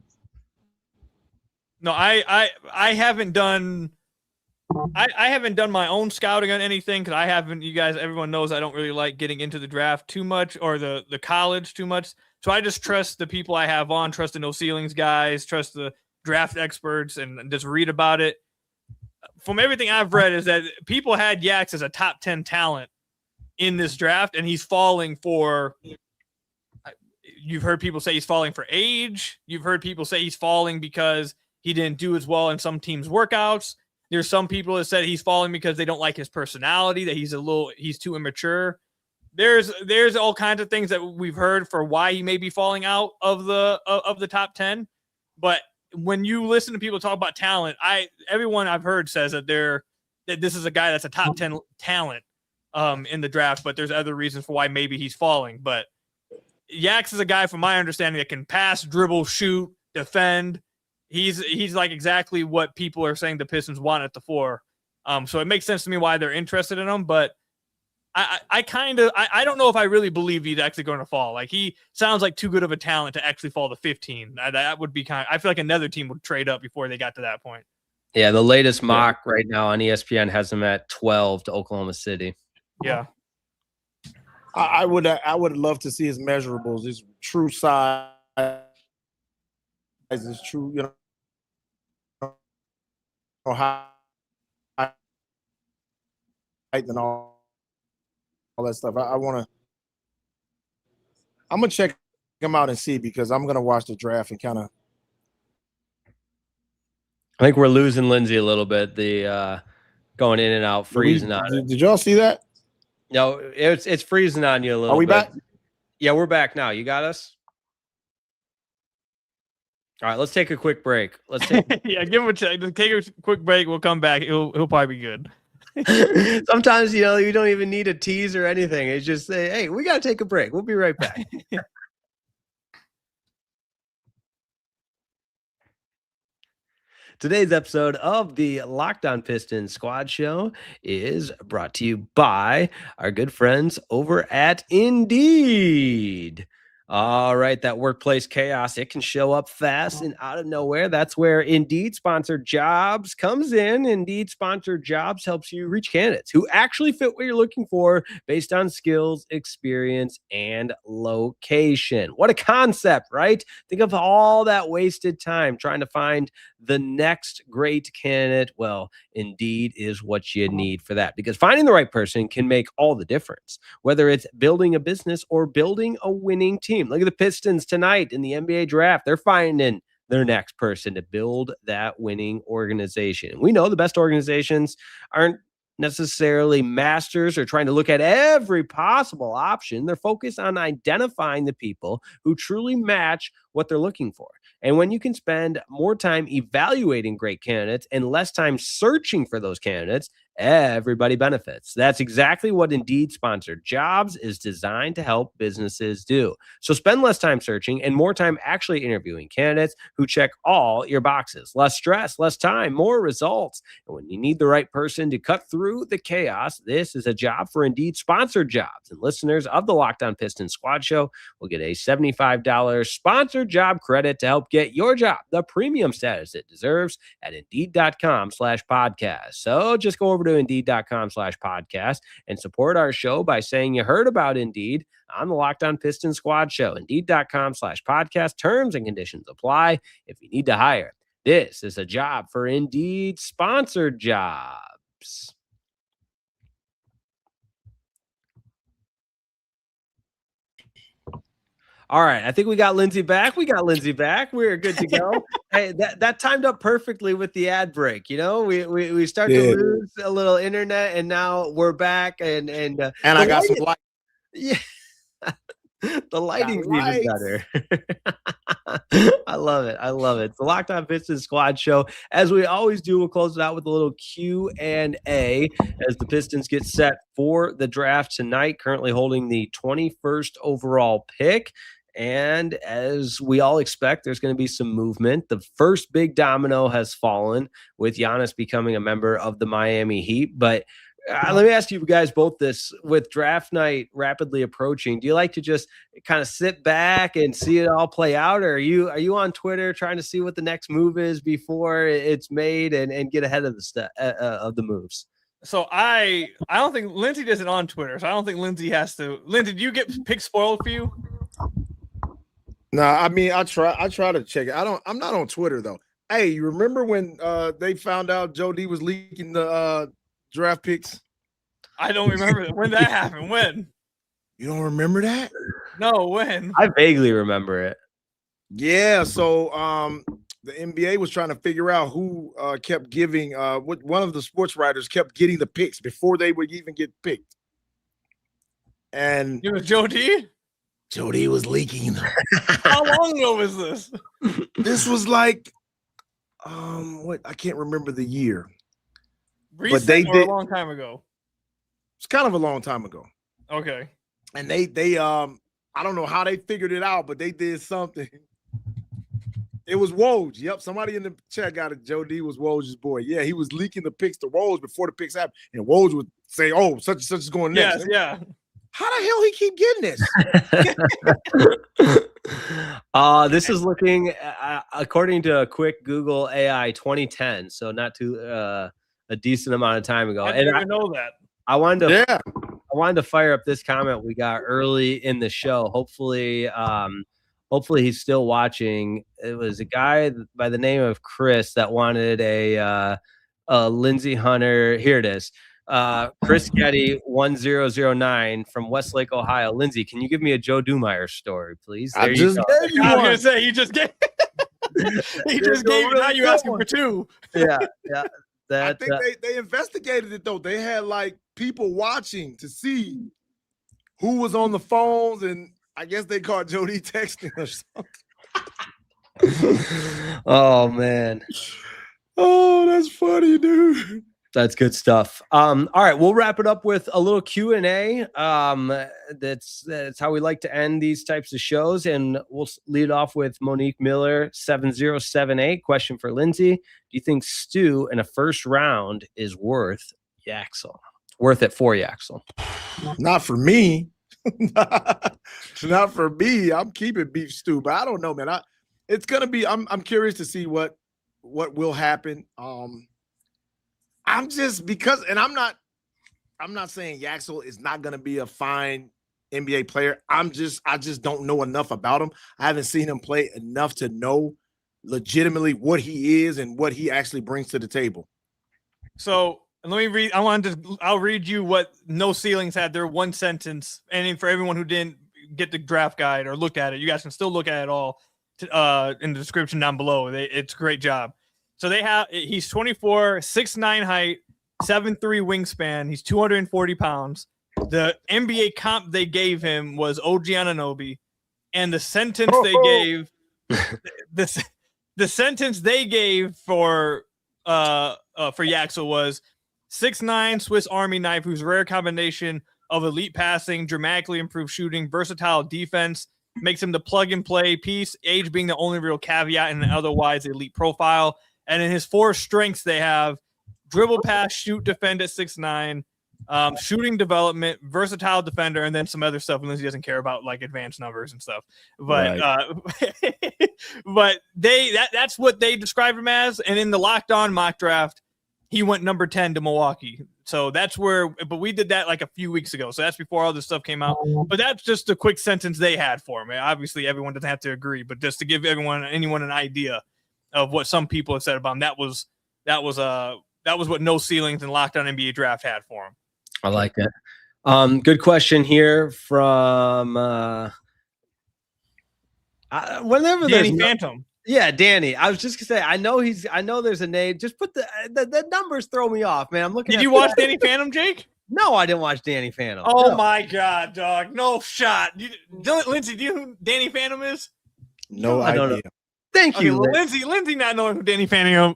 No, I haven't done. I haven't done my own scouting on anything, because I haven't. You guys, everyone knows I don't really like getting into the draft too much, or the college too much. So I just trust the people I have on, trust the No Ceilings guys, trust the draft experts, and just read about it. From everything I've read, is that people had Yax as a top 10 talent in this draft, and he's falling for. You've heard people say he's falling for age. You've heard people say he's falling because he didn't do as well in some teams' workouts. There's some people that said he's falling because they don't like his personality, that he's too immature. There's all kinds of things that we've heard for why he may be falling out of the top 10. But when you listen to people talk about talent, everyone I've heard says that this is a guy that's a top 10 talent in the draft, but there's other reasons for why maybe he's falling. But Yax is a guy, from my understanding, that can pass, dribble, shoot, defend. He's like exactly what people are saying the Pistons want at the 4. So it makes sense to me why they're interested in him, but I don't know if I really believe he's actually going to fall. Like, he sounds like too good of a talent to actually fall to 15. That would be I feel like another team would trade up before they got to that point. Yeah, the latest mock right now on ESPN has him at 12 to Oklahoma City. Yeah. I would love to see his measurables, his true size, his true, height and all that stuff. I'm gonna check them out and see, because I'm gonna watch the draft and kind of. I think we're losing Lindsey a little bit. The going in and out, freezing on it. Did y'all see that? No, it's freezing on you a little bit. Are we back? Yeah, we're back now. You got us? All right, let's take a quick break. Let's take yeah, give him a check. Take a quick break. We'll come back. He'll probably be good. Sometimes, you don't even need a tease or anything. It's just say, hey, we got to take a break. We'll be right back. Today's episode of the Locked On Pistons Squad Show is brought to you by our good friends over at Indeed. All right, that workplace chaos, it can show up fast and out of nowhere. That's where Indeed Sponsored Jobs comes in. Indeed Sponsored Jobs helps you reach candidates who actually fit what you're looking for based on skills, experience, and location. What a concept, right? Think of all that wasted time trying to find the next great candidate. Well, Indeed is what you need for that, because finding the right person can make all the difference, whether it's building a business or building a winning team. Look at the Pistons tonight in the NBA draft. They're finding their next person to build that winning organization. We know the best organizations aren't necessarily masters or trying to look at every possible option. They're focused on identifying the people who truly match what they're looking for. And when you can spend more time evaluating great candidates and less time searching for those candidates, everybody benefits. That's exactly what Indeed Sponsored Jobs is designed to help businesses do. So spend less time searching and more time actually interviewing candidates who check all your boxes. Less stress, less time, more results. And when you need the right person to cut through the chaos, this is a job for Indeed Sponsored Jobs. And listeners of the Locked On Pistons Squad Show will get a $75 sponsored job credit to help get your job the premium status it deserves at Indeed.com/podcast. So just go over to Indeed.com/podcast and support our show by saying you heard about Indeed on the Locked On Pistons Squad Show. Indeed.com/podcast. Terms and conditions apply if you need to hire. This is a job for Indeed Sponsored Jobs. All right, I think we got Lindsey back. We're good to go. Hey, that timed up perfectly with the ad break. We start to lose a little internet, and now we're back. And I got some light. Yeah, the lighting's even better. I love it. It's the Locked On Pistons Squad Show. As we always do, we'll close it out with a little Q&A as the Pistons get set for the draft tonight, currently holding the 21st overall pick. And as we all expect, there's going to be some movement. The first big domino has fallen with Giannis becoming a member of the Miami Heat. But let me ask you guys both this: with draft night rapidly approaching, do you like to just kind of sit back and see it all play out, or are you on Twitter trying to see what the next move is before it's made and get ahead of the moves? So I don't think Lindsey does it on Twitter, so I don't think Lindsey has to. Lindsey, do you get picks spoiled for you? No, I mean I try to check it. I'm not on Twitter though. Hey, you remember when they found out Joe D was leaking the draft picks? I don't remember when that happened. When? You don't remember that? No, when? I vaguely remember it. Yeah, so the NBA was trying to figure out who kept giving one of the sports writers kept getting the picks before they would even get picked. And it was Joe D? Joe D was leaking them. How long ago was this? This was like I can't remember the year. Recent, but they did a long time ago. It's kind of a long time ago. Okay. And they I don't know how they figured it out, but they did something. It was Woj. Yep, somebody in the chat got it. Joe D was Woj's boy. Yeah, he was leaking the picks to Woj before the picks happened, and Woj would say, "Oh, such and such is going next." Yes, yeah. How the hell he keep getting this? This is looking according to a quick Google AI 2010, so not too a decent amount of time ago. I didn't know that. I wanted to fire up this comment we got early in the show. Hopefully he's still watching. It was a guy by the name of Chris that wanted a Lindsey Hunter. Here it is. Chris Getty 1009 from Westlake, Ohio. Lindsey, can you give me a Joe Dumeier story, please? I just gave you I was one. gonna say he just gave. He just gave. Now you asking for two. Yeah. I think they investigated it though. They had like people watching to see who was on the phones, and I guess they caught Jody texting or something. Oh man. Oh, that's funny, dude. That's good stuff. All right, we'll wrap it up with a little Q&A. That's how we like to end these types of shows, and we'll lead off with Monique Miller 7078. Question for Lindsey: do you think Stu in a first round is worth Yaxel? Worth it for Yaxel? Not for me. Not for me. I'm keeping Beef Stew, but I don't know, man. It's gonna be. I'm curious to see what will happen. I'm just because, and I'm not saying Yaxel is not going to be a fine NBA player. I just don't know enough about him. I haven't seen him play enough to know legitimately what he is and what he actually brings to the table. So let me read. I'll read you what No Ceilings had their one sentence. And for everyone who didn't get the draft guide or look at it, you guys can still look at it all in the description down below. It's a great job. So he's 24, 6'9" height, 7'3" wingspan. He's 240 pounds. The NBA comp they gave him was OG Anunoby, and the sentence they gave, the sentence they gave for Yaxel was 6'9" Swiss Army knife, whose rare combination of elite passing, dramatically improved shooting, versatile defense makes him the plug and play piece. Age being the only real caveat in an otherwise elite profile. And in his four strengths, they have dribble, pass, shoot, defend at 6'9", shooting development, versatile defender, and then some other stuff. Lindsey doesn't care about like advanced numbers and stuff. But but that's what they described him as. And in the Locked On mock draft, he went number 10 to Milwaukee. So that's where. But we did that like a few weeks ago. So that's before all this stuff came out. But that's just a quick sentence they had for him. Obviously, everyone doesn't have to agree, but just to give anyone an idea of what some people have said about him. That was what No Ceilings and Locked On NBA Draft had for him. I like it. Good question here from whenever Danny Phantom. Yeah, Danny. I was just gonna say, I know there's a name. Just put the numbers throw me off, man. I'm looking. Did you watch Danny Phantom, Jake? No, I didn't watch Danny Phantom. Oh my God, dog! No shot. Lindsey, do you know who Danny Phantom is? No I don't idea. know. Thank you, well, Lindsey not knowing who Danny Phantom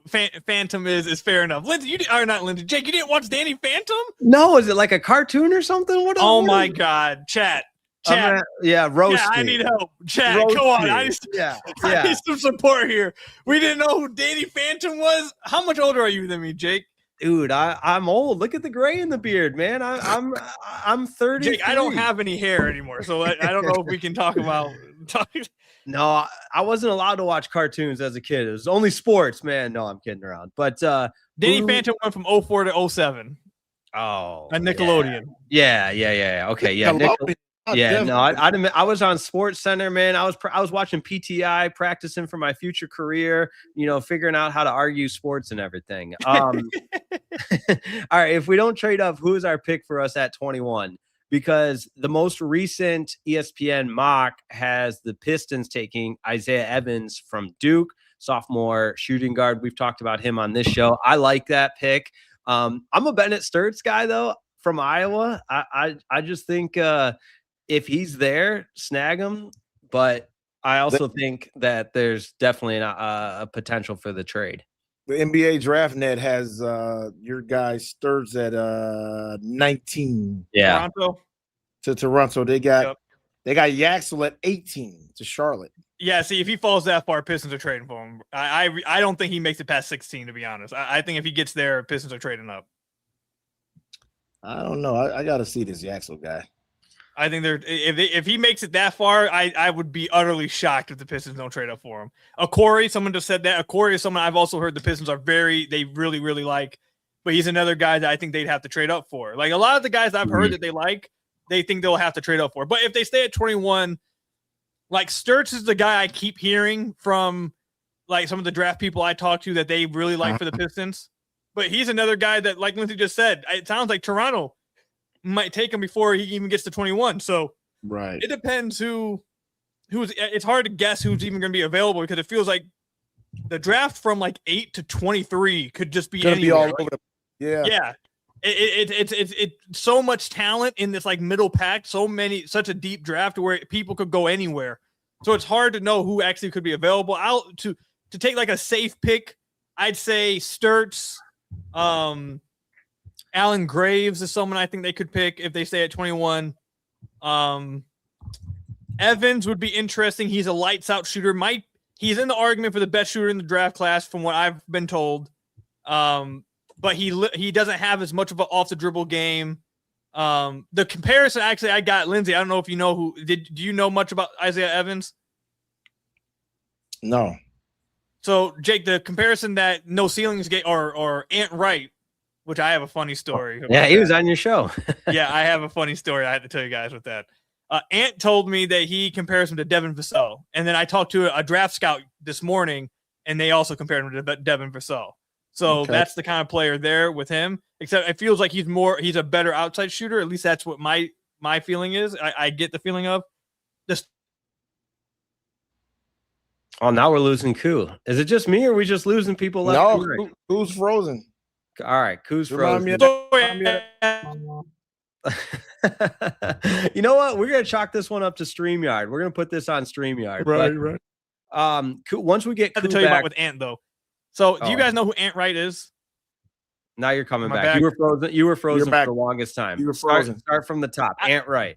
is fair enough. Lindsey, Jake, you didn't watch Danny Phantom? No, is it like a cartoon or something? Oh my God, chat. Roast. Yeah, I need help. Chat, come on. I need some support here. We didn't know who Danny Phantom was. How much older are you than me, Jake? Dude, I'm old. Look at the gray in the beard, man. I'm 30. Jake, I don't have any hair anymore, so I don't know if we can talk about. No, I wasn't allowed to watch cartoons as a kid. It was only sports, man. No, I'm kidding around. But Danny Phantom went from 04 to 07. Oh, on Nickelodeon. Yeah. Okay, yeah. No, I was on Sports Center, man. I was watching PTI, practicing for my future career. Figuring out how to argue sports and everything. All right, if we don't trade up, who is our pick for us at 21? Because the most recent ESPN mock has the Pistons taking Isaiah Evans from Duke, sophomore shooting guard. We've talked about him on this show. I like that pick. I'm a Bennett Sturts guy, though, from Iowa. I just think if he's there, snag him. But I also think that there's definitely a potential for the trade. The NBA Draft Net has your guy Sturts at 19. Yeah. Toronto. To Toronto. They got Yaxel at 18 to Charlotte. Yeah, see, if he falls that far, Pistons are trading for him. I don't think he makes it past 16, to be honest. I think if he gets there, Pistons are trading up. I don't know. I got to see this Yaxel guy. I think if he makes it that far, I would be utterly shocked if the Pistons don't trade up for him. Corey, someone just said that. Corey is someone I've also heard the Pistons are they really, really like, but he's another guy that I think they'd have to trade up for. Like a lot of the guys I've heard that they like, they think they'll have to trade up for. But if they stay at 21, like Sturts is the guy I keep hearing from like some of the draft people I talk to that they really like for the Pistons. But he's another guy that, like Lindsey just said, it sounds like Toronto might take him before he even gets to 21. So right, it depends who's. It's hard to guess who's even going to be available because it feels like the draft from like 8 to 23 could just be anywhere. Be all over the, yeah. It's so much talent in this like middle pack, such a deep draft where people could go anywhere. So it's hard to know who actually could be available. To take like a safe pick, I'd say Sturts, Alan Graves is someone I think they could pick if they stay at 21. Evans would be interesting. He's a lights out shooter. He's in the argument for the best shooter in the draft class from what I've been told. But he doesn't have as much of an off the dribble game. The comparison actually I got, Lindsey, I don't know if you know do you know much about Isaiah Evans? No. So Jake, the comparison that No Ceilings gave or Ant Wright, which I have a funny story. Yeah, he was on your show. Yeah, I have a funny story I had to tell you guys with that. Ant told me that he compares him to Devin Vassell. And then I talked to a draft scout this morning, and they also compared him to Devin Vassell. So that's the kind of player there with him, except it feels like he's a better outside shooter. At least that's what my feeling is. I get the feeling of this. Oh, now we're losing Koo. Is it just me or are we just losing people left? No, who's frozen? All right, Koo's Remind frozen. me You know what? We're gonna chalk this one up to StreamYard. We're gonna put this on StreamYard. Right. Once we get I have to Koo tell you back, about with Ant though. So do you guys know who Ant Wright is? now you're coming My back. back. You were frozen for back. the longest time. You were frozen. Start from the top. Ant Wright.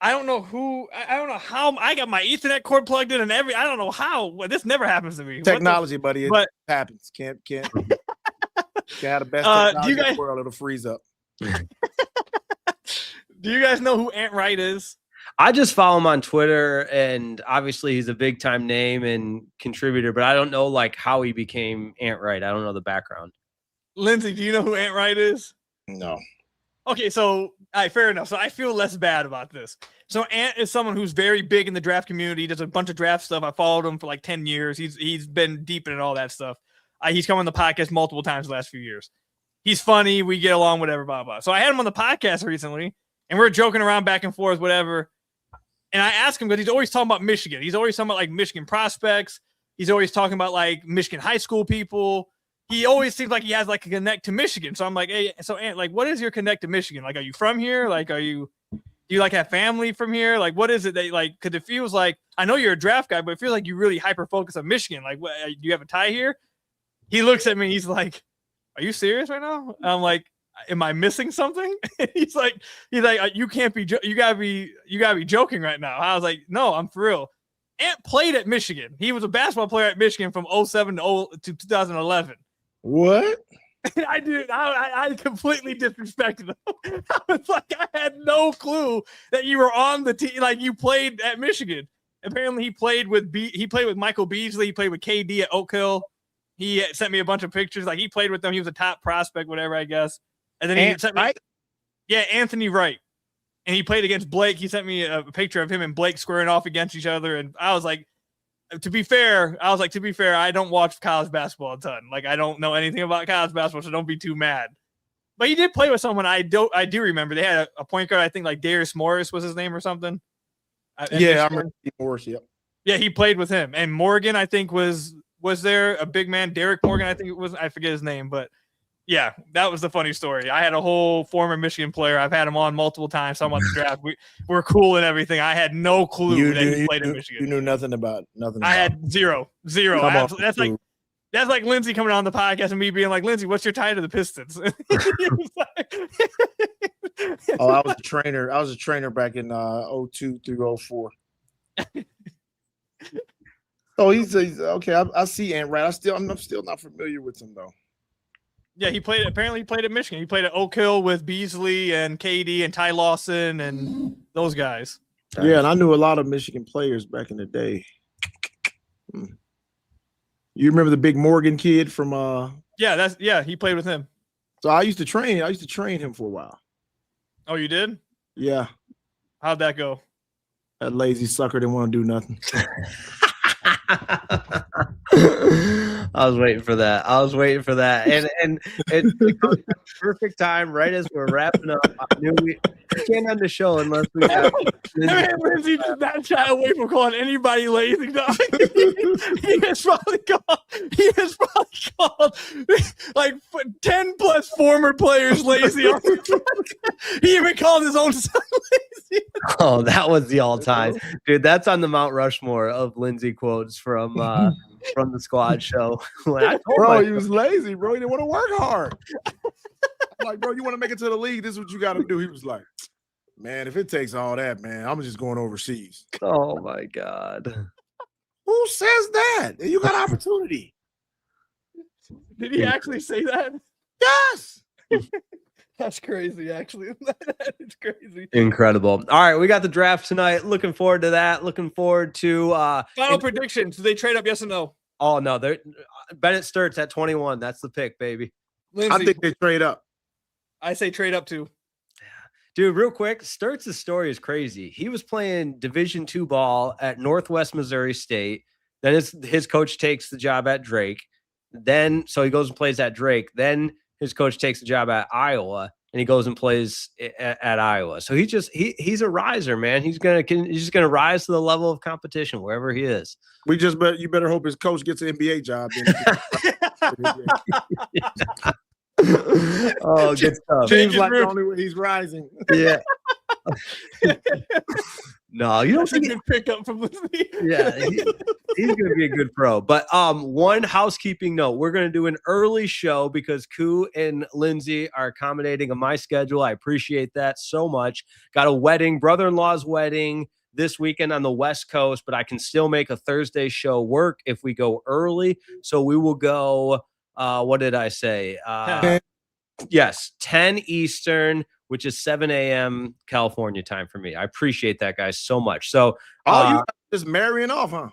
I don't know who. I don't know how. I got my Ethernet cord plugged in and I don't know how. Well, this never happens to me. Technology, buddy. It happens. Can't have the best technology in the world. It'll freeze up. Do you guys know who Ant Wright is? I just follow him on Twitter, and obviously he's a big time name and contributor, but I don't know like how he became Ant Wright. I don't know the background. Lindsey, do you know who Ant Wright is? No. Okay, so all right, fair enough. So I feel less bad about this. So Ant is someone who's very big in the draft community. He does a bunch of draft stuff. I followed him for like 10 years. He's been deep in all that stuff. He's come on the podcast multiple times the last few years. He's funny. We get along, whatever, blah, blah. So I had him on the podcast recently, and we're joking around back and forth, whatever. And I asked him, because he's always talking about Michigan. He's always talking about like Michigan prospects. He's always talking about like Michigan high school people. He always seems like he has like a connect to Michigan. So I'm like, hey, so Ant, like, what is your connect to Michigan? Like, are you from here? Like, do you like have family from here? Like, what is it that like, because it feels like, I know you're a draft guy, but it feels like you really hyper focus on Michigan. Like, what, do you have a tie here? He looks at me. He's like, are you serious right now? I'm like, am I missing something? he's like, you can't be, you gotta be joking right now. I was like, no, I'm for real. Ant played at Michigan. He was a basketball player at Michigan from 2007 to 2011. What? I completely disrespected him. I was like, I had no clue that you were on the team. Like you played at Michigan. Apparently, he played with Michael Beasley. He played with KD at Oak Hill. He sent me a bunch of pictures. Like he played with them. He was a top prospect, whatever, I guess. And then he sent me, Anthony Wright. And he played against Blake. He sent me a picture of him and Blake squaring off against each other. And I was like, to be fair, I don't watch college basketball a ton. Like I don't know anything about college basketball, so don't be too mad. But he did play with someone I do remember. They had a point guard, I think like Darius Morris was his name or something. Yeah, I remember Morris, yep. Yeah, he played with him. And Morgan, I think, was there a big man, Derek Morgan, I think it was, I forget his name, but yeah, that was the funny story. I had a whole former Michigan player. I've had him on multiple times. Talking about the draft. We're cool and everything. I had no clue that he played in Michigan. You knew nothing about. I had zero. That's like Lindsey coming on the podcast and me being like, Lindsey, what's your tie to the Pistons? I was a trainer. I was a trainer back in 02 through 04. Oh, he's okay. I see Ant Wright. I'm still not familiar with him though. Yeah, apparently he played at Michigan. He played at Oak Hill with Beasley and KD and Ty Lawson and those guys. Yeah, and I knew a lot of Michigan players back in the day. You remember the big Morgan kid from Yeah, he played with him. So I used to train him for a while. Oh, you did? Yeah. How'd that go? That lazy sucker didn't want to do nothing. I was waiting for that. And it comes at the perfect time, right as we're wrapping up. I knew we can't end the show unless we have Lindsey did not shy away from calling anybody lazy. Dog. He has probably called like 10 plus former players lazy. He even called his own son lazy. Oh, that was the all-time. Dude, that's on the Mount Rushmore of Lindsey quotes from the squad show. Bro, he was lazy, bro. He didn't want to work hard. I'm like, bro, you want to make it to the league? This is what you got to do. He was like, man, if it takes all that, man, I'm just going overseas. Oh my God. Who says that? You got opportunity. Did he actually say that? Yes. That's crazy, actually. That is crazy. Incredible. All right, we got the draft tonight. Looking forward to that. Looking forward to final predictions. Do they trade up, yes or no? Oh no, Bennett Sturt's at 21. That's the pick, baby. Lindsey, I think they trade up. I say trade up too. Dude, real quick, Sturts' story is crazy. He was playing Division II ball at Northwest Missouri State. Then his coach takes the job at Drake. So he goes and plays at Drake. Then his coach takes the job at Iowa, and he goes and plays at Iowa. So he's a riser, man. He's just gonna rise to the level of competition wherever he is. You better hope his coach gets an NBA job. Oh, good stuff. Seems like the only way he's rising. Yeah. No, you don't think a good pickup from Lindsey. Yeah, he's going to be a good pro. But one housekeeping note: we're going to do an early show because Koo and Lindsey are accommodating on my schedule. I appreciate that so much. Got a wedding, brother-in-law's wedding this weekend on the West Coast, but I can still make a Thursday show work if we go early. So we will go. What did I say? Yes, 10 Eastern, which is 7 a.m. California time for me. I appreciate that, guys, so much. So, you just marrying off, huh?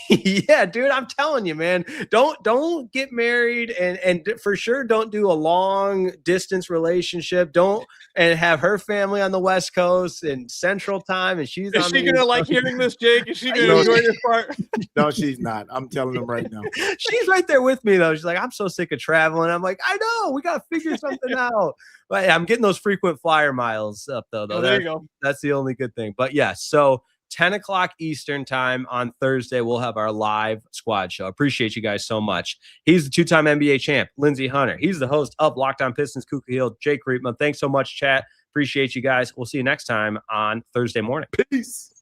Yeah, dude, I'm telling you, man, don't get married and for sure don't do a long distance relationship. Don't and have her family on the West Coast and Central Time, and she's. Is she gonna like hearing this, Jake? Is she gonna enjoy this part? No, she's not. I'm telling them right now. She's right there with me though. She's like, I'm so sick of traveling. I'm like, I know, we gotta figure something out. But I'm getting those frequent flyer miles up though. Oh, there you go. That's the only good thing. But yeah, so 10 o'clock Eastern time on Thursday, we'll have our live squad show. Appreciate you guys so much. He's the two-time NBA champ, Lindsey Hunter. He's the host of Locked On Pistons, Khahil, Jake Riepma. Thanks so much, chat. Appreciate you guys. We'll see you next time on Thursday morning. Peace.